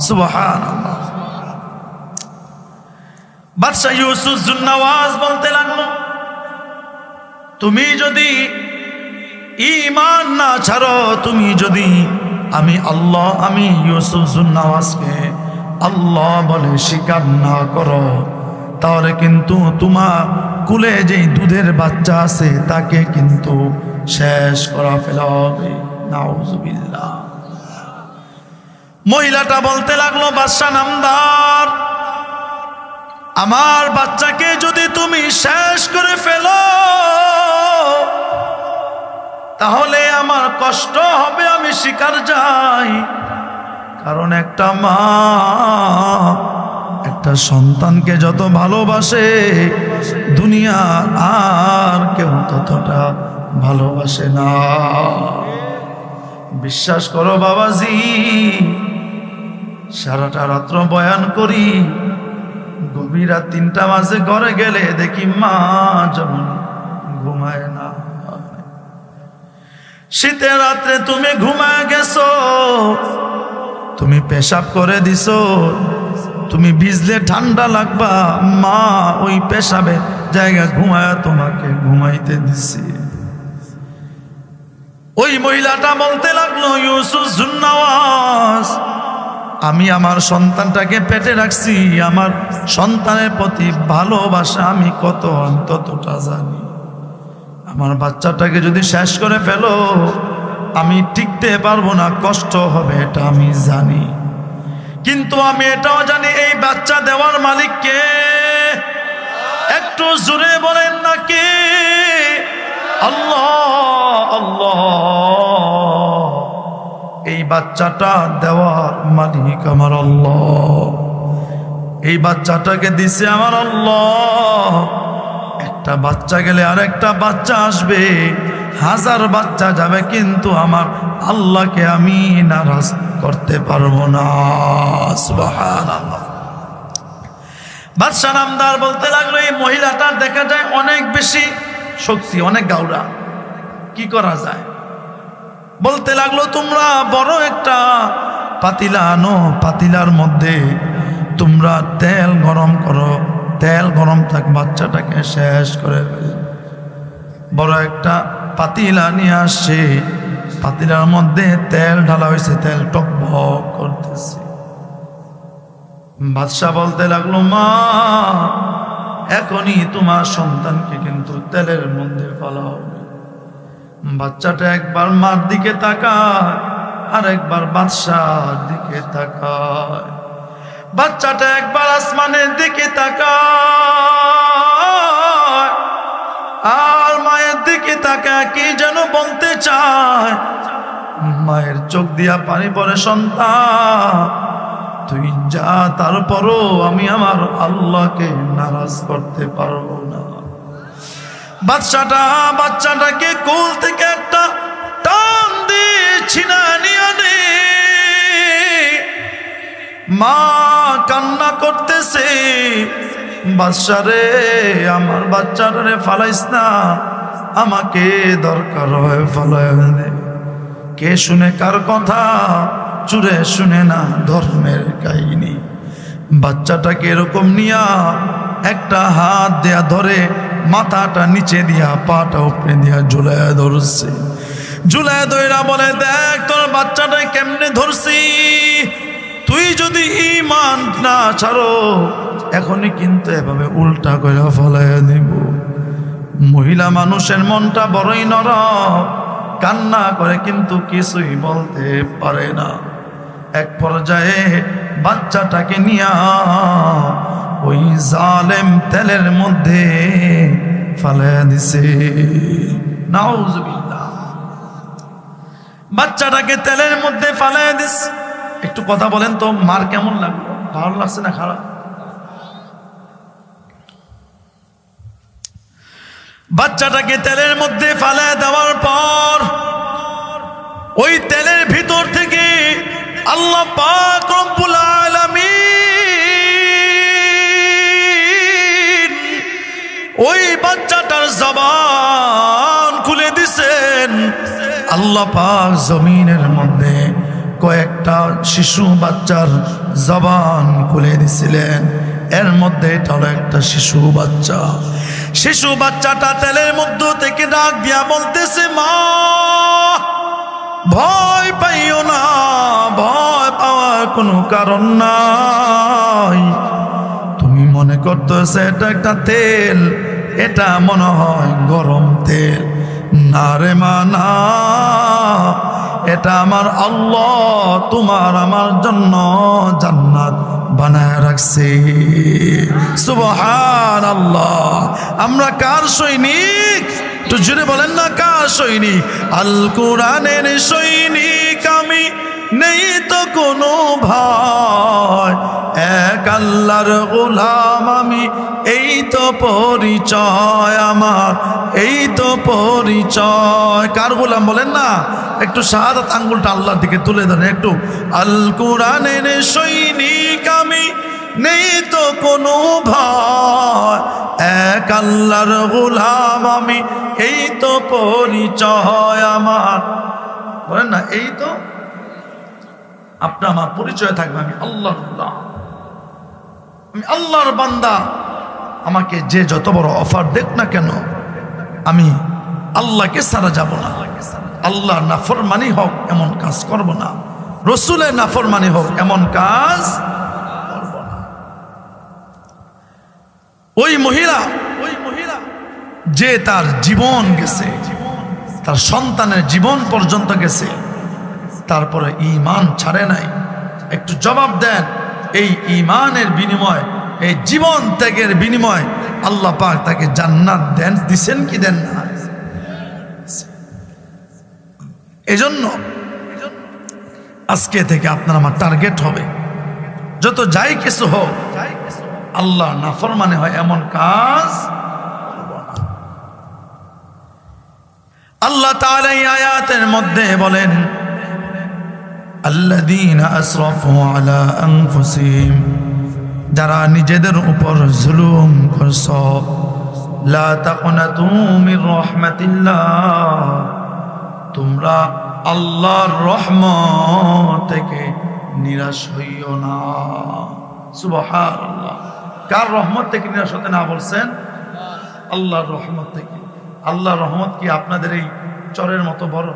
সুবহানাল্লাহ। বাদশা ইউসুফ জুন্নাওয়াজ বলতে লাগলো, তুমি যদি ঈমান না ছাড়ো, তুমি যদি আমি আল্লাহ, আমি ইউসুফ জুন্নাওয়াজকে আল্লাহ বলে স্বীকার না করো, তাহলে কিন্তু তোমার কুলে যেই দুধের বাচ্চা আছে তাকে কিন্তু শেষ করা ফেলা হবে। নাউজুবিল্লাহ। মহিলাটা বলতে লাগলো, বাদশা নামদার, আমার বাচ্চাকে যদি তুমি শেষ করে ফেলো, তাহলে আমার কষ্ট হবে, আমি শিকার যাই। কারণ একটা মা একটা সন্তানকে যত ভালোবাসে, দুনিয়া আর কেউ ততটা ভালোবাসে না। বিশ্বাস করো বাবাজি, সারাটা রাত্র বয়ান করি, গভীর রাত 3টা বাজে ঘরে গেলে দেখি মা যেমন ঘুমায় না। শীতের রাত্রে তুমি ঘুমায় গেছো, তুমি পেশাব করে দিছো, তুমি ভিজলে ঠান্ডা লাগবা, মা ওই পেশাবের জায়গা ঘুমায় তোমাকে ঘুমাইতে দিছে। ওই মহিলাটা বলতে লাগলো, ইউসুফ জুন্নাওয়াজ, আমি আমার সন্তানটাকে পেটে রাখছি, আমার সন্তানের প্রতি ভালোবাসা আমি কত, আমি ততটা জানি। আমার বাচ্চাটাকে যদি শেষ করে ফেলো, আমি টিকতে পারবো না, কষ্ট হবে, এটা আমি জানি। কিন্তু আমি এটাও জানি এই বাচ্চা দেওয়ার মালিক কে? একটু জোরে বলেন না কে? আল্লাহ। আল্লাহ। এই বাচ্চাটা দেওয়ার মালিক আমার আল্লাহ। এই বাচ্চাটাকে দিছে আমার আল্লাহ। একটা বাচ্চা গেলে আর একটা বাচ্চা আসবে, হাজার বাচ্চা যাবে, কিন্তু আমার আল্লাহকে আমি নারাজ করতে পারবো না। সুবহানাল্লাহ। বাদশা নামদার বলতে লাগলো, এই মহিলাটার দেখা যায় অনেক বেশি শক্তি, অনেক গাউরা, কি করা যায়? বলতে লাগলো, তোমরা বড় একটা পাতিলা আনো, পাতিলার মধ্যে তোমরা তেল গরম করো, তেল গরম থাক, বাচ্চাটাকে শেষ করে ফেলে। বড় একটা পাতিলা নিয়ে আসছে, পাতিলার মধ্যে তেল ঢালা হয়েছে, তেল টকবক করতেছে। বাদশা বলতে লাগলো, মা এখনই তোমার সন্তানকে কিন্তু তেলের মধ্যে ফেলা হবে। বাচ্চাটা একবার মার দিকে তাকায়, আর একবার বাদশার দিকে তাকায়। বাচ্চাটা একবার আসমানের দিকে তাকায়, আর মায়ের দিকে তাকায় কি যেন বলতে চায়। মায়ের চোখ দিয়া পানি পড়ে, সন্তান তুই যা, তারপরও আমি আমার আল্লাহকে নারাজ করতে পারবো না। বাচ্চাটাকে কোল থেকে একটা টান দিয়ে ছিনা নিয়ে নে। মা কান্না করতেছে, বাচ্চারে, আমার বাচ্চাটারে ফালাইস না, আমাকে দরকার হয় ফালাই দে। কে শুনে কার কথা? চুরে শুনে না ধর্মের কাহিনী। বাচ্চাটাকে এরকম নিয়া একটা হাত দেয়া ধরে, মাথাটা নিচে দিয়া পাটা উপরে দিয়া ঝুলাইয়া ধরছে। ঝুলাইয়া ধইরা বলে, দেখ তোর বাচ্চাটা কেমনে ধরছি, তুই যদি ঈমান না ছাড়ো এখনই কিন্তু এভাবে উল্টা করে ফলাইয়া দিব। মহিলা মানুষের মনটা বড়ই নরম, কান্না করে কিন্তু কিছুই বলতে পারে না। এক পর্যায়ে বাচ্চাটাকে নিয়া ওই জালেম তেলের মধ্যে ফালাইয়া দিছে। নাউজুবিল্লাহ। বাচ্চাটাকে তেলের মধ্যে ফালাইয়া দিছে। একটু কথা বলেন তো, মার কেমন লাগলো? ভালো লাগছে না খারাপ? বাচ্চাটাকে তেলের মধ্যে ফালাইয়া দেওয়ার পর ওই তেলের ভিতর থেকে আল্লাহ পাক রব্বুল আলামিন ওই বাচ্চাটার জবান খুলে দিছেন। আল্লাহ পাক জমিনের মধ্যে কয়েকটা শিশু বাচ্চার জবান খুলে দিছিলেন। এর মধ্যে এটা হলো একটা শিশু বাচ্চা। শিশু বাচ্চাটা তেলের মধ্যে থেকে ডাক দিয়া বলতেছে, মা ভয় পাইও না, ভয় পাওয়ার কোনো কারণ নাই। তুমি মনে করতেছে এটা একটা তেল, এটা মনে হয় গরম তেল। না রে মা না, এটা আমার আল্লাহ তোমার আমার জন্য জান্নাত বানায় রাখছে। সুবহানাল্লাহ। আমরা কার সৈনিক? একটু জোরে বলেন না, কার সৈনিক? আল কোরআনের সৈনিক আমি, নেই তো কোনো ভয়, এক আল্লাহর গোলাম আমি, এই তো পরিচয় আমার, এই তো পরিচয়। কার গোলাম বলেন না? একটু শাহাদাত আঙ্গুলটা আল্লাহর দিকে তুলে ধরেন একটু। আল কোরআনের সৈনিক আমি, নেই তো কোনো ভয়, এক আল্লাহর গোলাম আমি, এই তো পরিচয় আমার। বলেন না, এই তো আপনার আমার পরিচয় থাকবে, আমি আল্লাহর গোলাম, আমি আল্লাহর বান্দা। আমাকে যে যত বড় অফার দেখ না কেন, আমি আল্লাহকে ছাড়া যাব না। আল্লাহর নাফরমানি হোক এমন কাজ করব না, রসুলের নাফরমানি হোক এমন কাজ করব না। ওই মহিলা যে তার জীবন গেছে, তার সন্তানের জীবন পর্যন্ত গেছে, তারপরে ঈমান ছাড়ে নাই। একটু জবাব দেন, এই ঈমানের বিনিময়, এই জীবন ত্যাগের বিনিময় আল্লাহ পাক তাকে জান্নাত দিছেন কি দেন না? এজন্য আজকে থেকে আপনার আমার টার্গেট হবে, যত যাই কিছু হোক আল্লাহ নাফরমানি হয় এমন কাজ করব না। আল্লাহ তাআলা এই আয়াতের মধ্যে বলেন, আল্লাযীনা আসরাফু আলা আনফুসিহিম, যারা নিজেদের উপর জুলুম করছ, লা তাকনাতু মির রাহমাতিল্লাহ, তোমরা আল্লাহর রহমত থেকে নিরাশ হইও না। সুবহানাল্লাহ। কার রহমত থেকে নিরাশ হতে না বলছেন? আল্লাহর রহমত থেকে। আল্লাহর রহমত কি আপনাদের এই চরের মতো বড়?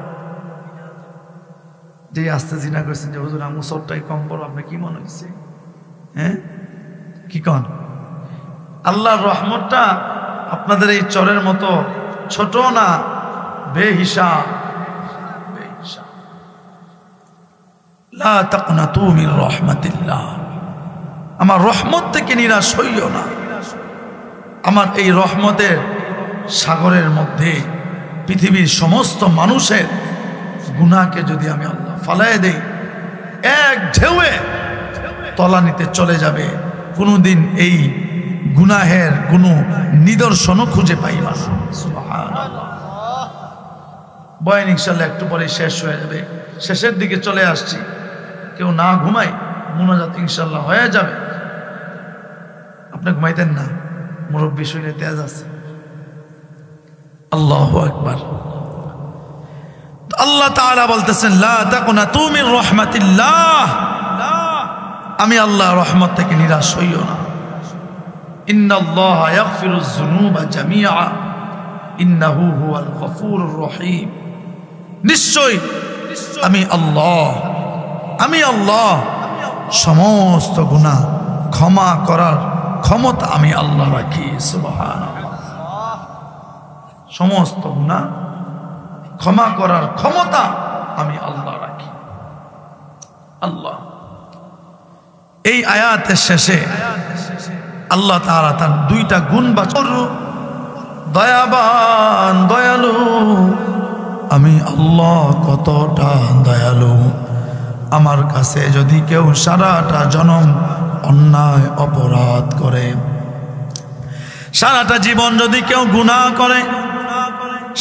যে আস্তে জিনা করছেন যে হুজুর আমু চরটাই কম বড়, আপনি কি মনে হয়েছে? হ্যাঁ, কি কন? আল্লাহর রহমতটা আপনাদের এই চরের মতো ছোট না, বেহিসাব। লা তাকনাতু মির রাহমাতিল্লাহ, আমার রহমত থেকে নিরাশ হইও না। আমার এই রহমতের সাগরের মধ্যে পৃথিবীর সমস্ত মানুষের গুনাহকে যদি আমি আল্লাহ ফালায় দেই, এক ঢেউয়ে তলানিতে চলে যাবে, কোনোদিন এই গুনাহের কোনো নিদর্শনও খুঁজে পাইবা না। সুবহানাল্লাহ। বয়ান ইনশাআল্লাহ একটু পরে শেষ হয়ে যাবে, শেষের দিকে চলে আসছি। কেউ না ঘুমাই, মুনাজাত ইনশাআল্লাহ হয়ে যাবে। আপনি ঘুমাইতেন না, মুরব্বী শরীরে তেজ আছে। আল্লাহু আকবার। আল্লাহ তাআলা বলতেছেন, লা তাকুনাতু মির রাহমাতিল্লাহ, আমি আল্লাহর রহমত থেকে নিরাশ হইও না। ইন্নাল্লাহা ইয়াগফিরুয যুনুবা জামিআ ইন্নাহু হুয়াল গফুরুর রহিম, নিশ্চয় আমি আল্লাহ সমস্ত গুনাহ ক্ষমা করার ক্ষমতা আমি আল্লাহ রাখি। সুবহানাল্লাহ। সমস্ত গুনাহ ক্ষমা করার ক্ষমতা আমি আল্লাহ রাখি। আল্লাহ এই আয়াতের শেষে আল্লাহ তাআলা তার দুইটা গুণ বাছর, দয়াবান, দয়ালু। আমি আল্লাহ কতটা দয়ালু, আমার কাছে যদি কেউ সারাটা জনম অন্যায় অপরাধ করে, সারাটা জীবন যদি কেউ গুনাহ করে,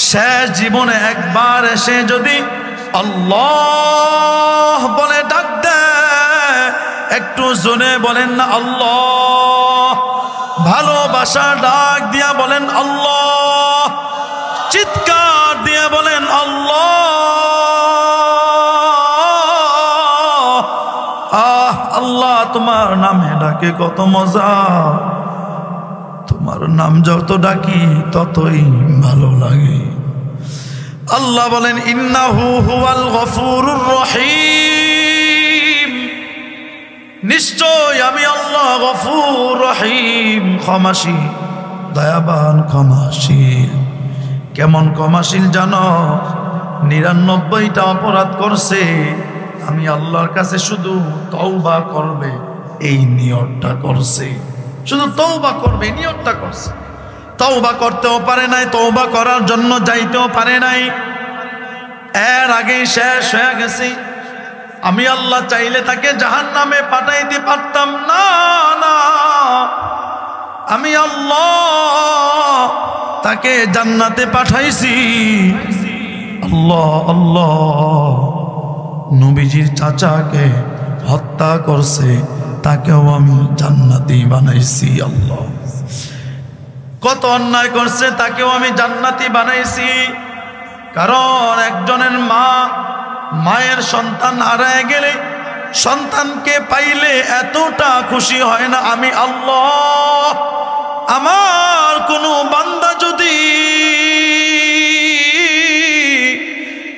শেষ জীবনে একবার এসে যদি আল্লাহ বলে ডাক দেয়, একটু জোরে বলেন না আল্লাহ, ভালোবাসা ডাক দিয়া বলেন আল্লাহ, চিৎকার দিয়ে বলেন আল্লাহ। আল্লাহ তোমার নামে ডাকে কত মজা, তোমার নাম যত ডাকি ততই ভালো লাগে। আল্লাহ বলেন, ইন্নাহু হুয়াল গফুরুর রহিম, নিশ্চয় আমি আল্লাহ গফুর রহিম, ক্ষমাশীল, দয়াবান, ক্ষমাশীল। কেমন ক্ষমাশীল জানো? 99টা অপরাধ করছে, আমি আল্লাহর কাছে শুধু তওবা করবে এই নিয়তটা করছে, শুধু তওবা করবে নিয়তটা করছে। তওবা করতেও পারে নাই, তওবা করার জন্য যাইতেও পারে নাই, এর আগেই শেষ হয়ে গেছে। আমি আল্লাহ চাইলে তাকে জাহান্নামে পাঠাইতে পারতাম না, না, আমি আল্লাহ তাকে জান্নাতে পাঠাইছি। আল্লাহ আল্লাহ নবীজির চাচাকে হত্যা করছে, তাকেও আমি জান্নাতি বানাইছি। আল্লাহ কত অন্যায় করছে, তাকেও আমি জান্নাতি বানাইছি। কারণ একজনের মায়ের সন্তান হারায় গেলে সন্তানকে পাইলে এতটা খুশি হয় না। আমি আল্লাহ, আমার কোনো বান্দা যদি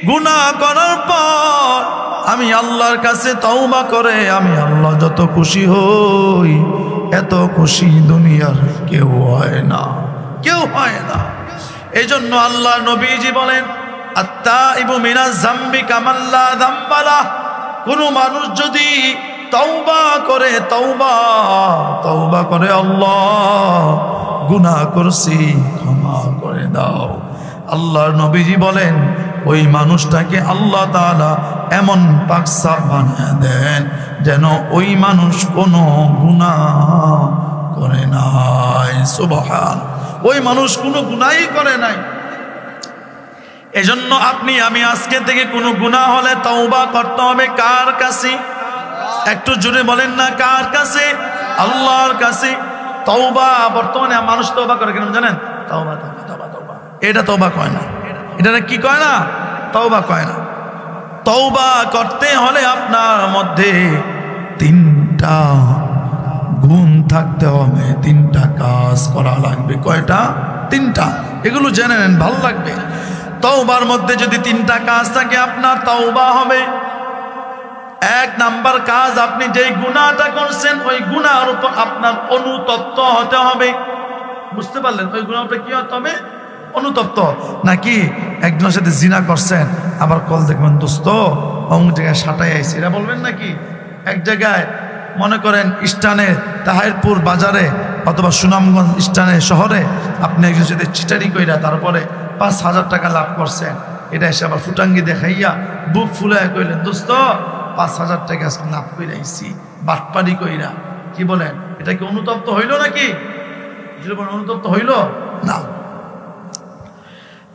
গুনাহ করার পর আমি আল্লাহর কাছে তওবা করে, আমি আল্লাহ যত খুশি হই, এত খুশি দুনিয়ার কেউ হয় না, কেউ হয় না। এই জন্য আল্লাহ নবীজি বলেন, আত্তাইবু মিনাজ যামবি কামান লা যামবা লাহ। কোন মানুষ যদি তওবা করে, তওবা করে, আল্লাহ গুনাহ করছি ক্ষমা করে দাও, আল্লাহর নবীজি বলেন ওই মানুষটাকে আল্লাহ তাআলা এমন পাকসাফ বানিয়ে দেন যেন ওই মানুষ কোনো গুনাহ করে নাই। সুবহান, ওই মানুষ কোনো গুনাহই করে নাই। এজন্য আপনি আমি আজকে থেকে কোনো গুনাহ হলে তওবা করতে হবে। কার কাছে? একটু জোরে বলেন না, কার কাছে? আল্লাহর কাছে। তওবা, বর্তমানে মানুষ তওবা করে কেন জানেন? তওবা তওবা তওবা তওবা, এটা তওবা কয় না। এটা কি কয় না? তওবা কয় না। তওবা করতে হলে আপনার মধ্যে তিনটা গুণ থাকতে হবে, তিনটা কাজ করা লাগবে। কয়টা? তিনটা। এগুলো জেনে নেন, ভালো লাগবে। তওবার মধ্যে যদি তিনটা কাজ থাকে আপনার তওবা হবে। এক নাম্বার কাজ, আপনি যেই গুনাহটা করছেন ওই গুনাহের উপর আপনার অনুতপ্ত হতে হবে। বুঝতে পারলেন? ওই গুনাহটা কি হতে হবে? অনুতপ্ত। নাকি একজনের সাথে জিনা করছেন, আবার কল দেখবেন দোস্ত অমুক জায়গায় সাটাই আইছে, এটা বলবেন নাকি? এক জায়গায় মনে করেন স্টানে তাহিরপুর বাজারে অথবা সুনামগঞ্জ স্টানে শহরে আপনি একজনের সাথে চিটারি কইরা তারপরে 5,000 টাকা লাভ করছেন, এটা এসে আবার ফুটাঙ্গি দেখাইয়া বুক ফুলাইয়া কইলেন দোস্ত 5,000 টাকা লাভ কইরা আইছি বাটপাড়ি কইরা। কি বলেন? এটা কি অনুতপ্ত হইল নাকি? অনুতপ্ত হইল না।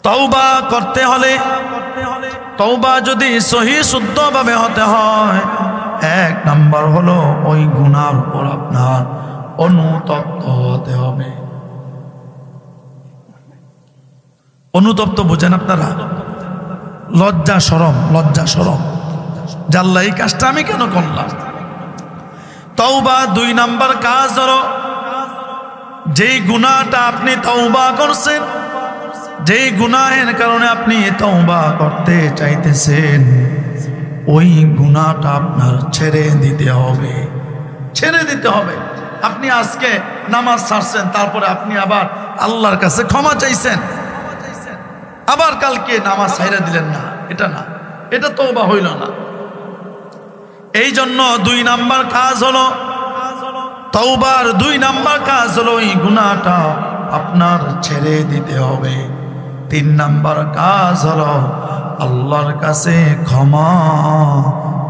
তওবা করতে হলে, তওবা যদি সহি শুদ্ধভাবে হতে হয়, এক নাম্বার হলো ওই গুনার উপর আপনার অনুতপ্ত হতে হবে। অনুতপ্ত বুঝেন আপনারা? লজ্জা শরম, লজ্জা শরম, জাল্লা এই কাজটা আমি কেন করলাম। তওবা 2 নাম্বার কাজ হলো যেই গুনাহটা আপনি তওবা করছেন, যেই গুনাহের কারণে আপনি তওবা করতে চাইতেছেন, ওই গুনাহটা আপনার ছেড়ে দিতে হবে, ছেড়ে দিতে হবে। আপনি আজকে নামাজ ছাড়ছেন, তারপরে আপনি আবার আল্লাহর কাছে ক্ষমা চাইছেন, আবার কালকে নামাজ ছাইরা দিলেন না, এটা না, এটা তওবা হইল না। এই জন্য 2 নাম্বার কাজ হলো তওবার 2 নাম্বার কাজ হলো এই গুনাহটা আপনার ছেড়ে দিতে হবে। 3 নাম্বার কাজ হলো আল্লাহর কাছে ক্ষমা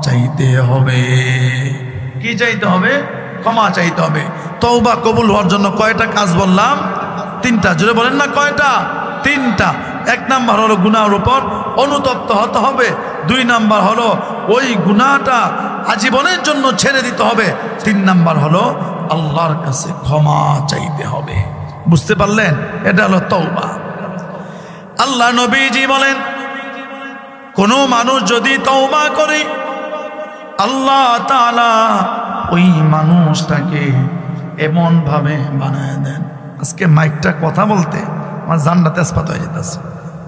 চাইতে হবে। কি চাইতে হবে? ক্ষমা চাইতে হবে। তওবা কবুল হওয়ার জন্য কয়টা কাজ বললাম? 3টা। জোরে বলেন না, কয়টা? 3টা। 1 নাম্বার হলো গুনাহের উপর অনুতপ্ত হতে হবে। 2 নাম্বার হলো ওই গুনাহটা আজীবনের জন্য ছেড়ে দিতে হবে। 3 নাম্বার হলো আল্লাহর কাছে ক্ষমা চাইতে হবে। বুঝতে পারলেন? এটা হলো তওবা। আল্লাহ নবীজি বলেন কোন মানুষ যদি তওবা করে আল্লাহ তাআলা ওই মানুষটাকে এমন ভাবে বানায় দেন। আজকে মাইকটা কথা বলতে আমার জানটা তেজপাত হয়ে যেতেছে,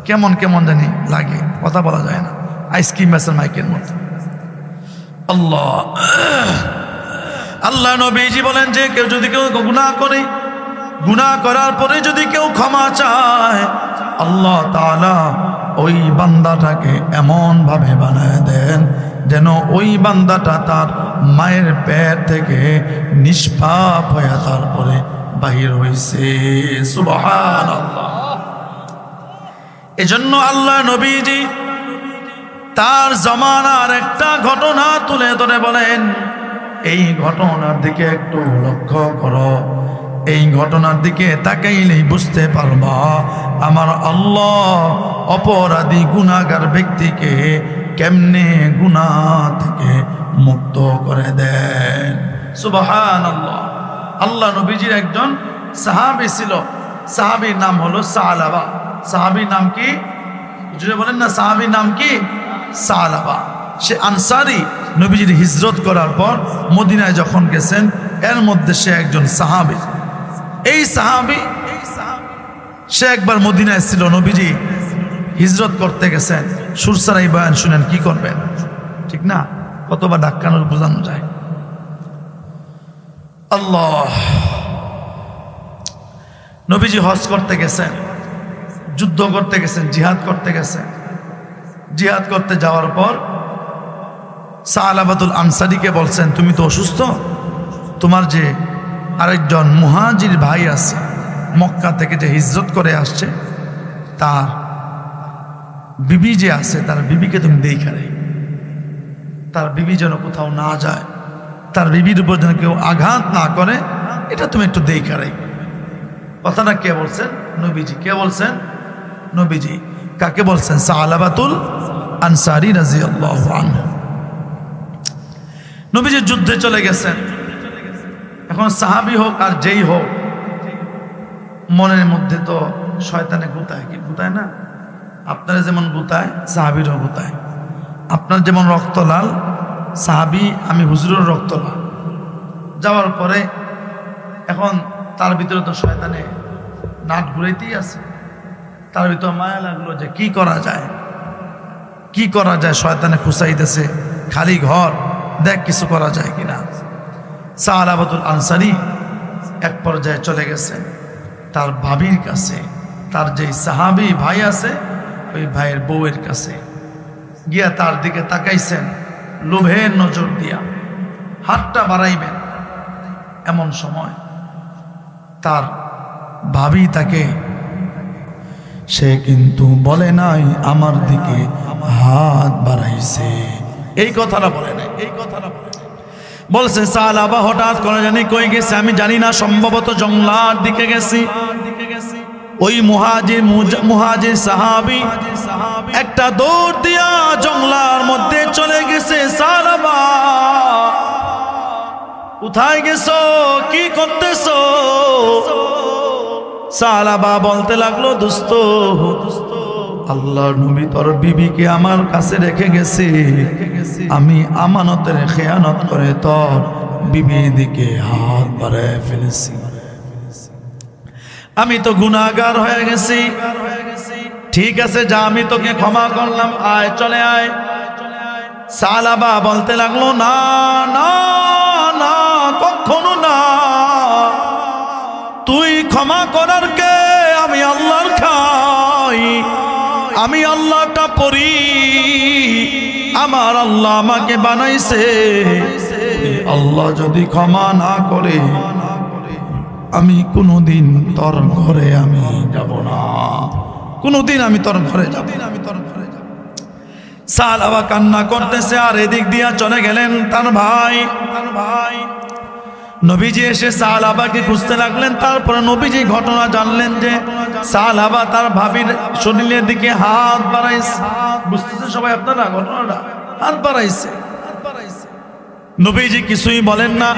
কেমন কেমন জানি লাগে, কথা বলা যায় না, আইসক্রিম আছে মাইকের মতো। আল্লাহ নবীজি বলেন যে কেউ যদি কেউ গুনাহ করে, গুনাহ করার পরে যদি কেউ ক্ষমা চায়, আল্লাহ তাআলা ওই বান্দাটাকে এমন ভাবে বানায় দেন যেন ওই বান্দাটা তার মায়ের পেট থেকে নিষ্পাপ হয়ে তারপরে বাহির হইছে। সুবহানাল্লাহ। এজন্য আল্লাহ নবীজি তার জমানার একটা ঘটনা তুলে ধরে বলেন, এই ঘটনার দিকে একটু লক্ষ্য করো, এই ঘটনার দিকে তাকাইলেই বুঝতে পারবা আমার আল্লাহ অপরাধী গুনাহগার ব্যক্তিকে কেমনে গুনাহ থেকে মুক্ত করে দেন। সুবহানাল্লাহ। আল্লাহ নবীজির একজন সাহাবী ছিল, সাহাবীর নাম হলো সালাবা। সাহাবীর নাম কি? জুড়ে বলেন না, সাহাবীর নাম কি? সালাবা। সে আনসারি, নবীজির হিজরত করার পর মদিনায় যখন গেছেন, এর মধ্যে সে একজন সাহাবী। এই সাহাবী সে একবার মদিনায় ছিল, নবীজি হিজরত করতে গেছেন। সুরসারাই বয়ান শুনেন, কি করবেন? ঠিক না? কতবার ডাক্কানোর বোঝানো যায়। আল্লাহ। নবীজি হজ করতে গেছেন, যুদ্ধ করতে গেছেন, জিহাদ করতে গেছেন। জিহাদ করতে যাওয়ার পর সালাবাতুল আনসারীকে বলছেন, তুমি তো অসুস্থ, তোমার যে আরেকজন মুহাজির ভাই আছে মক্কা থেকে যে হিজরত করে আসছে, তার বিবি যে আছে, তার বিবিকে তুমি দেখা রে, তার বিবি যেন কোথাও না যায়, তার বিবির উপর যেন কেউ আঘাত না করে, এটা তুমি একটু দেখা রে। কথাটা কে বলছেন? নবীজি। কে বলছেন? নবীজি। কাকে বলছেন? সালাবাতুল আনসারী রাদিয়াল্লাহু আনহু। নবীজি যুদ্ধে চলে গেছেন। এখন সাহাবী হোক আর যেই হোক, মনের মধ্যে তো শয়তানে গুতায়, কি গুতায় না? আপনারা যেমন গুতায়, সাহাবীরও গুতায়। আপনার যেমন রক্ত লাল, সাহাবী আমি হুজুরের রক্ত লাল। যাওয়ার পরে এখন তার ভিতরে তো শয়তানে নাট ঘুরাইতেই আছে। তার ভিতরে মায়া লাগলো যে কি করা যায়, কি করা যায়। শয়তানে খুঁচাইতেছে, খালি ঘর, দেখ কিছু করা যায় কিনা। সালাবাতুল আনসারী এক পর্যায়ে চলে গেছে তার ভাবির কাছে, তার যে সাহাবী ভাই আছে ওই ভাইয়ের বউয়ের কাছে গিয়া তার দিকে তাকাইছেন লোভের নজর দিয়া, হাতটা বাড়াইবেন, এমন সময় তার ভাবি তাকে, সে কিন্তু বলে নাই আমার দিকে হাত বাড়াইছে, এই কথাটা বলে নাই, এই কথাটা বলে নাই। বলছে সালাবা হঠাৎ করে জানি কই গেছে আমি জানি না, সম্ভবত জংলার দিকে গেছি। ওই মুহাজির সাহাবী একটা দৌড় দিয়া জংলার মধ্যে চলে গেছে। সালাবা কোথায় গেছো, কি করতেছো? সালাবা বলতে লাগলো, দোস্ত আল্লাহর নবী তোর বিবিকে আমার কাছে রেখে গেছে, আমি আমানতের খেয়ানত করে তোর বিবির দিকে হাত বাড়ায় ফেলেছি, আমি তো গুনাহগার হয়ে গেছি। ঠিক আছে যা, আমি তোকে ক্ষমা করলাম, আয় চলে আয়। সালাবা বলতে লাগলো, না না না, কখনো না, তুই ক্ষমা করার কে? আমি আল্লাহর খাই, আমি আল্লাহটা পড়ি, আমার আল্লাহ আমাকে বানাইছে। আল্লাহ যদি ক্ষমা না করে আমি কোনোদিন তোর ঘরে আমি যাব না, কোনোদিন আমি তোর ঘরে যাব। সালাবা কান্না করতেছে আর এদিক দিয়া চলে গেলেন তার ভাই। নবীজি এসে সালাবাকে খুঁজতে লাগলেন। তারপরে নবীজি ঘটনা জানলেন যে সালাবা তার ভাবির শরীরের দিকে হাত বাড়াইছে। বুঝতেছে সবাই আপনারা ঘটনাটা? হাত বাড়াইছে। নবীজি কিছুই বলেন না,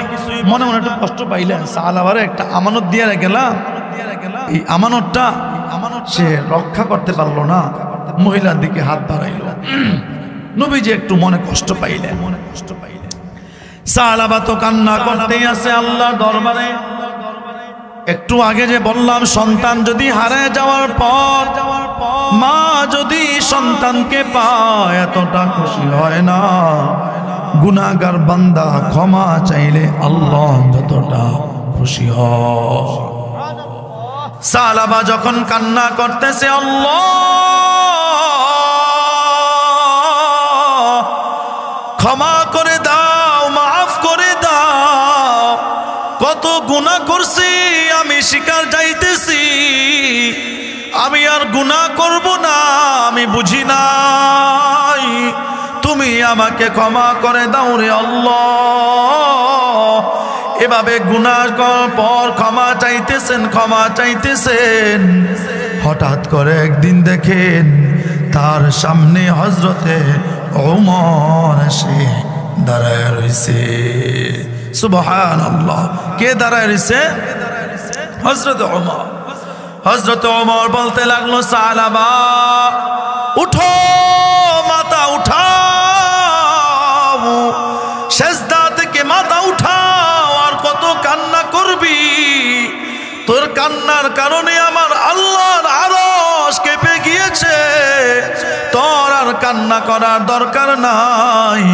মনে মনে একটু কষ্ট পাইলেন। সালাবারে একটা আমানত দিয়ে গেলাম, এই আমানতটা সে রক্ষা করতে পারলো না, মহিলার দিকে হাত বাড়াইল। নবীজি একটু মনে কষ্ট পাইলেন। সালাবা তো কান্না করতেই আছে আল্লাহর দরবারে। একটু আগে যে বললাম, সন্তান যদি হারিয়ে যাওয়ার পর মা যদি সন্তানকে পায় এতটা খুশি হয় না, গুনাহগার বান্দা ক্ষমা চাইলে আল্লাহ যতটা খুশি হয়। সালাবা যখন কান্না করতেছে, আল্লাহ ক্ষমা করে দাও, মাফ করে দাও, কত গুনাহ করছি আমি স্বীকার যাইতেছি, আমি আর গুনাহ করব না, আমি বুঝি নাই, তুমি আমাকে ক্ষমা করে দাও রে আল্লাহ। এভাবে গুনাহ করার পর ক্ষমা চাইতেছেন। হঠাৎ করে একদিন দেখেন তার সামনে হযরতে ওমর এসে দাঁড়ায় রয়েছে। সুবহানাল্লাহ। কে দাঁড়ায় রয়েছে? হযরতে ওমর। হযরতে ওমর বলতে লাগলো, সালাবা উঠো, মাথা উঠাও, সেজদা থেকে মাথা উঠাও, আর কত কান্না করবি? তোর কান্নার কারণে আমার আল্লাহর আরশ কেঁপে গিয়েছে, তোর আর কান্না করার দরকার নাই।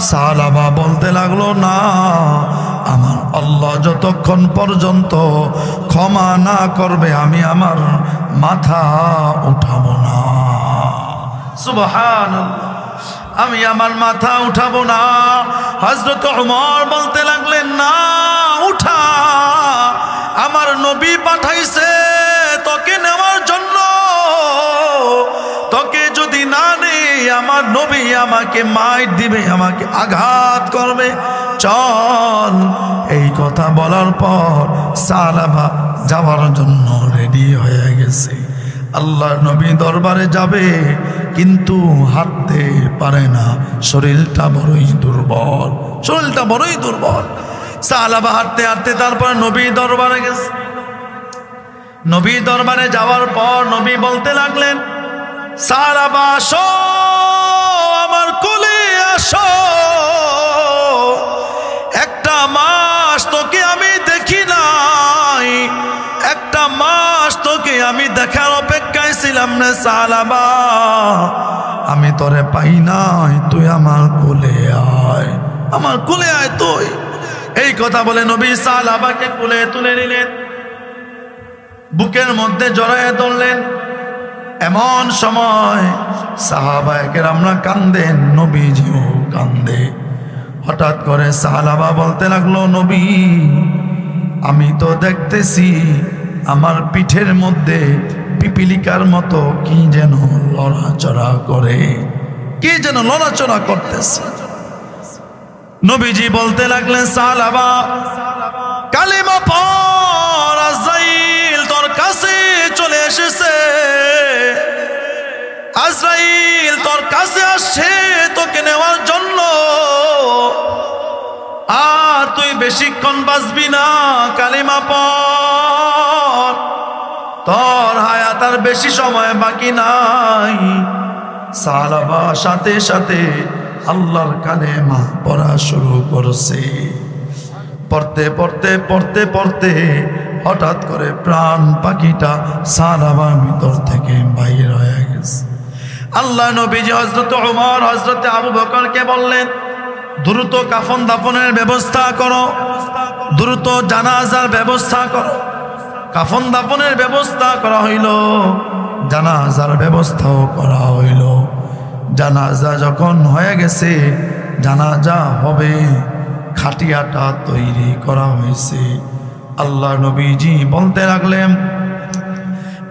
সালাবা বলতে লাগলো, না, আমার আল্লাহ যতক্ষণ পর্যন্ত ক্ষমা না করবে আমি আমার মাথা উঠাবো না। সুবহানাল্লাহ। আমি আমার মাথা উঠাবো না। হযরত ওমর বলতে লাগলেন, না উঠা, আমার নবী পাঠাইছে তোকে নেওয়ার জন্য। তোকে যদি না নেই আমার নবী আমাকে মাইর দিবে, আমাকে আঘাত করবে। চল। এই কথা বলার পর সালাবা যাওয়ার জন্য রেডি হয়ে গেছে। আল্লাহর নবী দরবারে যাবে কিন্তু হাঁটতে পারে না, শরীরটা বড়ই দুর্বল, শরীরটা বড়ই দুর্বল। সাহাবা হাঁটতে হাঁটতে তারপর নবী দরবারে গেছে। নবী দরবারে যাওয়ার পর নবী বলতে লাগলেন, সাহাবা আসো, আমার কোলে আসো। একটা মাস তোকে আমি দেখি নাই, একটা মাস তোকে আমি দেখার অপেক্ষায় ছিলাম না সাহাবা। আমি তোরে পাই নাই, তুই আমার কোলে আয়, আমার কোলে আয় তুই। এই কথা বলে নবী সাহাবাকে কোলে তুলে নিলেন, বুকের মধ্যে জড়ায়ে ধরলেন। এমন সময় সাহাবায়ে কেরামরা কান্দেন, নবীজিও কান্দে। হঠাৎ করে সাহাবা বলতে লাগলো, নবী আমি তো দেখতেছি আমার পিঠের মধ্যে পিপিলিকার মতো কি যেন লড়াচড়া করে, কি যেন লড়াচড়া করতেছে। নবীজি বলতে লাগলেন, সাহাবা কালিমা পড়, আজরাইল তোর কাছে চলে এসেছে, আজরাইল তোর কাছে আসছে তোকে নেওয়ার জন্য। আর তুই বেশিক্ষণ বাঁচবি না, কালিমা পড়, তোর হায়াত আর বেশি সময় বাকি নাই। সাহাবা সাথে সাথে আল্লাহর কালেমা পড়া শুরু করছে। পড়তে পড়তে পড়তে পড়তে হঠাৎ করে প্রাণ পাখিটা সাহাবার ভিতর থেকে বাইর হয়ে গেছে। আল্লাহ নবীজি হযরত ওমর, হযরত আবু বকরকে বললেন, দ্রুত কাফন দাফনের ব্যবস্থা করো, দ্রুত জানাজার ব্যবস্থা করো। কাফন দাফনের ব্যবস্থা করা হইল, জানাজার ব্যবস্থাও করা হইল। জানাজা যখন হয়ে গেছে, জানাজা হবে, খাটিয়াটা তৈরি করা হয়েছে। আল্লাহ নবীজি বলতে লাগলেন,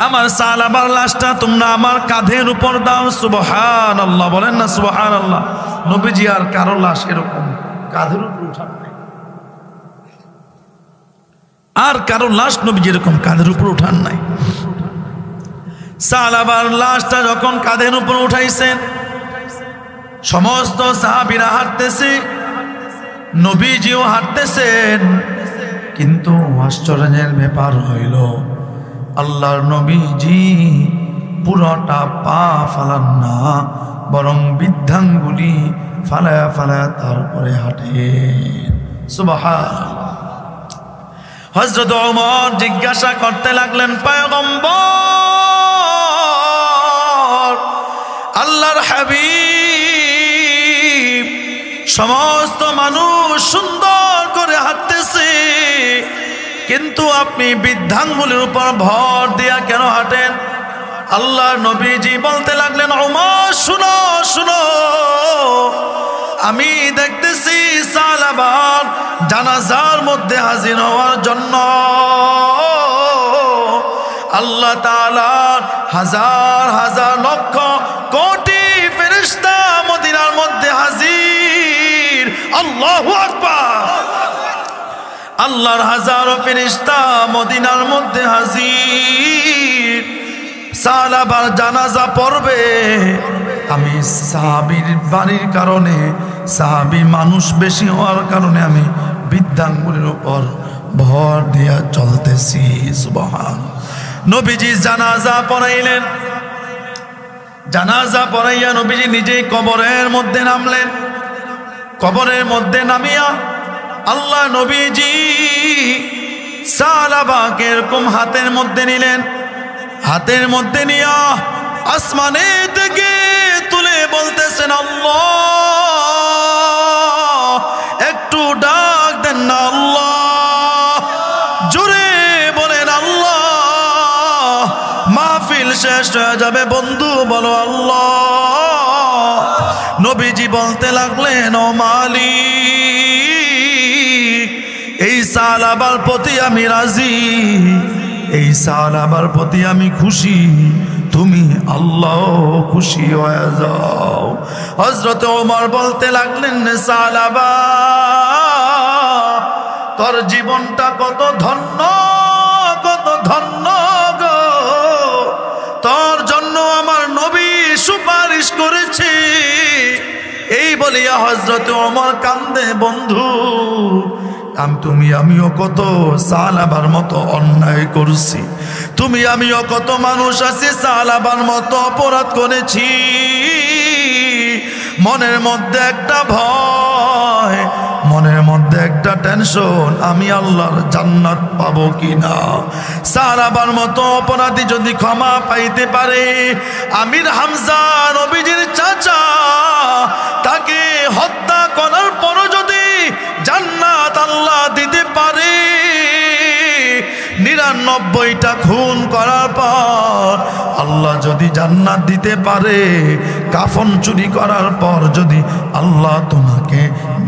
আমার সাহাবার লাশটা তোমরা আমার কাঁধের উপর দাও। সুবহানাল্লাহ, বলেন না সুবহানাল্লাহ। নবীজি আর কারো লাশ এরকম কাঁধের উপর উঠান নাই, আর কারো লাশ নবীজি এরকম কাঁধের উপর উঠান নাই। সাহাবার লাশটা যখন কাঁধের উপর উঠাইছেন, সমস্ত সাহাবীরা হাঁটতেছে, নবীজিও হাঁটতেছেন। কিন্তু আশ্চর্যের ব্যাপার হইল, আল্লাহর নবীজি পুরোটা পা ফালান না, বরং বৃদ্ধাঙ্গুলি ফালায়া ফালায়া তারপরে হাঁটেন। সুবহানাল্লাহ। হযরত ওমর জিজ্ঞাসা করতে লাগলেন, পয়গম্বর, আল্লাহর হাবিব, সমস্ত মানুষ সুন্দর করে হাঁটতেছে, কিন্তু আপনি বৃদ্ধাঙ্গুলির উপর ভর দিয়া কেন হাঁটেন? আল্লাহর নবীজি বলতে লাগলেন, ওমর শুনো শুনো, আমি দেখতেছি সাহাবার জানাজার মধ্যে হাজির হওয়ার জন্য আল্লাহ তাআলার হাজার হাজার লক্ষ কোটি ফেরেশতা মদিনার মধ্যে হাজির। আল্লাহু আকবার। আল্লাহর হাজারো ফেরেশতা মদিনার মধ্যে হাজির। সাহাবার জানাজা পড়বে। আমি সাহাবীর বাড়ির কারণে, সাহাবী মানুষ বেশি হওয়ার কারণে আমি বৃদ্ধাঙ্গুলির উপর ভর দিয়া চলতেছি। সুবহানাল্লাহ। নবীজি জানাজা পড়াইলেন। জানাজা পড়াইয়া নবীজি নিজেই কবরের মধ্যে নামলেন। কবরের মধ্যে নামিয়া আল্লাহ নবীজি সাহাবাকে এরকম হাতের মধ্যে নিলেন। হাতের মধ্যে নিয়া আসমানে থেকে তুলে বলতেছেন, আল্লাহ, একটু ডাক দেন না আল্লাহ, জোরে বলেন আল্লাহ। মাহফিল শেষ হয়ে যাবে বন্ধু বলো আল্লাহ। নবীজি বলতে লাগলেন ও মালিক, এই সালাবার প্রতি আমি রাজি, এই সালাবার প্রতি আমি খুশি, তুমি আল্লাহ খুশি হয়ে যাও। হযরত ওমর বলতে লাগলেন সালাবা, তোর জীবনটা কত ধন্য, কত ধন্য গো, তোর জন্য আমার নবী সুপারিশ করেছে। এই বলিয়া হযরত ওমর কান্দে। বন্ধু আমিও কত সালাবার মতো অন্যায় করছি, তুমি আমিও কত মানুষ আছি সালাবার মতো অপরাধ করেছি। মনের মধ্যে একটা ভয়, মনের মধ্যে একটা টেনশন, আমি আল্লাহর জান্নাত পাবো কিনা। সালাবার মতো অপরাধী যদি ক্ষমা পাইতে পারে, আমির হামজা নবীজির চাচা, তাকে হত্যা করার পরও যদি জান্নাত আল্লাহ দিতে পারে, 99টা খুন করার পর আল্লাহ যদি জান্নাত দিতে পারে, কাফন চুরি করার পর যদি আল্লাহ তোমাকে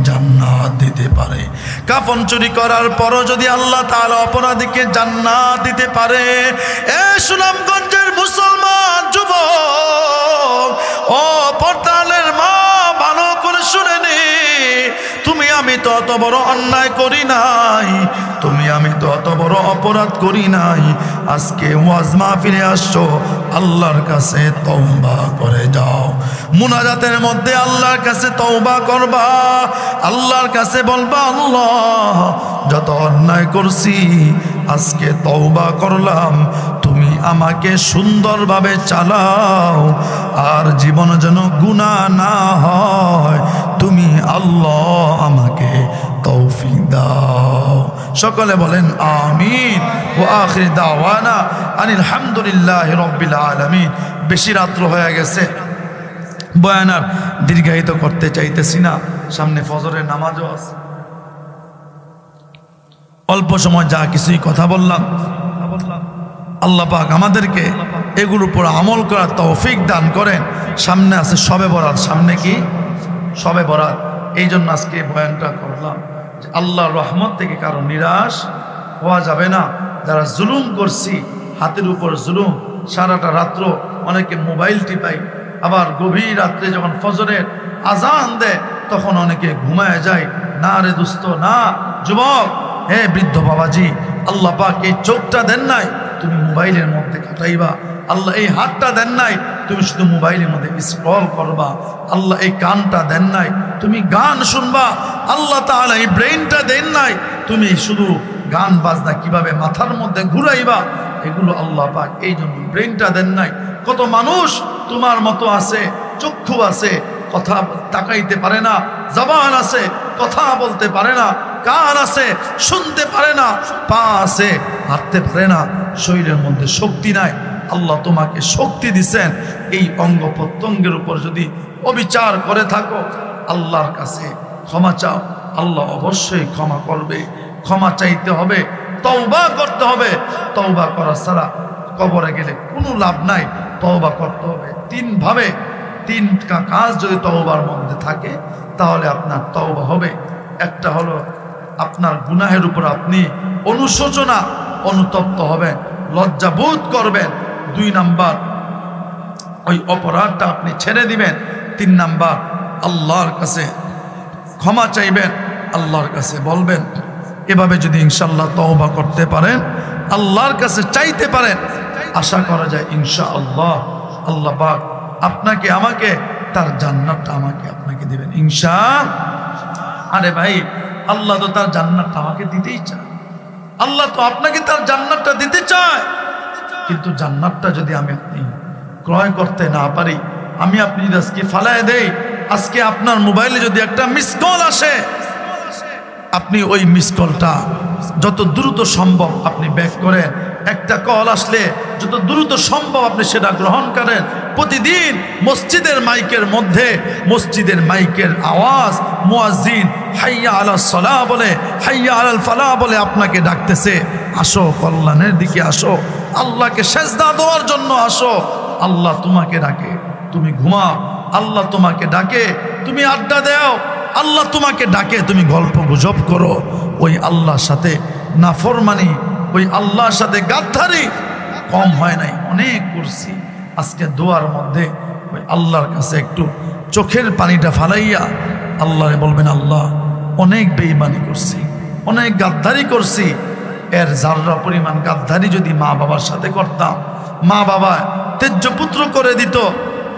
জান্নাত দিতে পারে, কাফন চুরি করার পরও যদি আল্লাহ তাআলা অপরাধীকে জান্নাত দিতে পারে, এ সুনামগঞ্জের মুসলমান যুবক, ও পর্দালের মা, ভালো করে শুনে নে, তুমি আমি তো অত বড় অন্যায় করি নাই, তুমি আমি তো অত বড় অপরাধ করি নাই। আজকে ওয়াজ মাহফিলে আসছো, আল্লাহর কাছে তওবা করে যাও। মুনাজাতের মধ্যে আল্লাহর কাছে তওবা করবা, আল্লাহর কাছে বলবা আল্লাহ যত অন্যায় করছি আজকে তওবা করলাম, তুমি আমাকে সুন্দরভাবে চালাও, আর জীবন যেন গুনাহ না হয়, তুমি আল্লাহ আমাকে তৌফিক দাও। সকলে বলেন আমিন। ওয়া আখির দাওয়ানা আনিল হামদুলিল্লাহি রাব্বিল আলামিন। বেশি রাত্র হয়ে গেছে, বয়ান আর দীর্ঘায়িত করতে চাইতেছি না, সামনে ফজরের নামাজও আছে। অল্প সময় যা কিছুই কথা বললাম, আল্লাহ পাক আমাদেরকে এগুলোর উপর আমল করার তৌফিক দান করেন। সামনে আছে শবে বরাত, সামনে কি শবে বরাত, এই জন্য আজকে বয়ানটা করলাম যে আল্লাহর রহমত থেকে কারো নিরাশ হওয়া যাবে না। যারা জুলুম করছি, হাতের উপর জুলুম, সারাটা রাত্র অনেকে মোবাইল টিপাই, আবার গভীর রাত্রে যখন ফজরের আজান দেয় তখন অনেকে ঘুমায় যায়। না রে দোস্ত, না যুবক, হে বৃদ্ধ বাবাজি, আল্লাহ পাক এই চোখটা দেন নাই তুমি মোবাইলের মধ্যে কাটাইবা, আল্লাহ এই হাতটা দেন নাই তুমি শুধু মোবাইলের মধ্যে স্ক্রল করবা, আল্লাহ এই কানটা দেন নাই তুমি গান শুনবা, আল্লাহ তাআলা এই ব্রেইনটা দেন নাই তুমি শুধু গান বাজনা কিভাবে মাথার মধ্যে ঘুরাইবা, এগুলো আল্লাহ পাক এই জন্য ব্রেইনটা দেন নাই। কত মানুষ তোমার মতো আছে, চক্ষু আছে, কথা তাকাইতে পারে না, জবান আছে, কথা বলতে পারে না, কান আছে, শুনতে পারে না, পা আছে, হাঁটতে পারে না, শরীরের মধ্যে শক্তি নাই। আল্লাহ তোমাকে শক্তি দিছেন, এই অঙ্গ প্রত্যঙ্গের উপর যদি অবিচার করে থাকো, আল্লাহর কাছে ক্ষমা চাও, আল্লাহ অবশ্যই ক্ষমা করবে। ক্ষমা চাইতে হবে, তওবা করতে হবে, তওবা করা ছাড়া কবরে গেলে কোনো লাভ নাই। তওবা করতে হবে তিনভাবে, তিনটা কাজ যদি তওবার মধ্যে থাকে তাহলে আপনার তওবা হবে। একটা হলো আপনার গুনাহের উপর আপনি অনুশোচনা, অনুতপ্ত হবেন, লজ্জাবোধ করবেন। 2 নাম্বার ওই অপরাধটা আপনি ছেড়ে দিবেন। 3 নাম্বার আল্লাহর কাছে ক্ষমা চাইবেন, আল্লাহর কাছে বলবেন। এভাবে যদি ইনশাআল্লাহ তওবা করতে পারেন, আল্লাহর কাছে চাইতে পারেন, আশা করা যায় ইনশাআল্লাহ আল্লাহ পাক আপনাকে আমাকে তার জান্নাতটা আমাকে আপনাকে দিবেন ইনশাআল্লাহ। আরে ভাই, আল্লাহ তো তার জান্নাতটা আমাকে দিতেই চায়, আল্লাহ তো আপনাকে তার জান্নাতটা দিতে চায়, কিন্তু জান্নাতটা যদি আমি আপনি ক্রয় করতে না পারি, আমি আপনি যদি আজকে ফালায় দেই, আজকে আপনার মোবাইলে যদি একটা মিস কল আসে, আপনি ওই মিস কলটা যত দ্রুত সম্ভব আপনি ব্যাক করেন। একটা কল আসলে যত দ্রুত সম্ভব আপনি সেটা গ্রহণ করেন। প্রতিদিন মসজিদের মাইকের মধ্যে, মসজিদের মাইকের আওয়াজ, মুয়াজ্জিন হাইয়া আলাস সালাহ বলে, হাইয়া আলাল ফালাহ বলে আপনাকে ডাকতেছে, আসো কল্যাণের দিকে আসো, আল্লাহকে সেজদা দেওয়ার জন্য আসো। আল্লাহ তোমাকে ডাকে, তুমি ঘুমাও, আল্লাহ তোমাকে ডাকে তুমি আড্ডা দাও, আল্লাহ তোমাকে ডাকে তুমি গল্প গুজব করো। ওই আল্লাহর সাথে নাফরমানি, ওই আল্লাহর সাথে গাদ্দারি কম হয় নাই, অনেক করছি। আজকে দোয়ার মধ্যে ওই আল্লাহর কাছে একটু চোখের পানিটা ফালাইয়া আল্লাহরে বলবেন, আল্লাহ অনেক বেঈমানি করছি, অনেক গাদ্দারি করছি, এর যাররা পরিমাণ গাদ্দারি যদি মা বাবার সাথে করতাম, মা বাবা তেজ্য পুত্র করে দিত,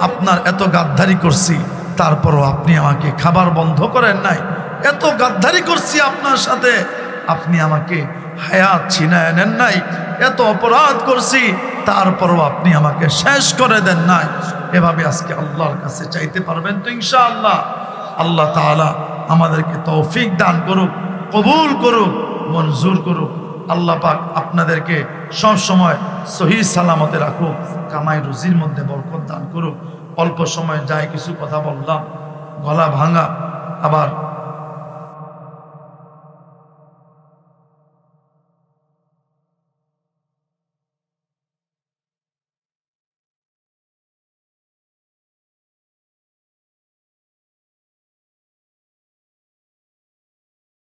আপনার এত গাদ্দারি করছি তারপরও আপনি আমাকে খাবার বন্ধ করেন নাই, এত গাদ্দারি করছি আপনার সাথে, আপনি আমাকে হায়াত ছিনায় নেন নাই, এত অপরাধ করছি তারপরও আপনি আমাকে শেষ করে দেন নাই। এভাবে আজকে আল্লাহর কাছে চাইতে পারবেন তো ইনশাআল্লাহ? আল্লাহ তাআলা আমাদেরকে তৌফিক দান করুক, কবুল করুক, মঞ্জুর করুক। আল্লাহ পাক আপনাদেরকে সব সময় সহি সালামতে রাখুক, কামাই রুজির মধ্যে বরকত দান করুক। অল্প সময় যায় কিছু কথা বললাম, গলা ভাঙা, আবার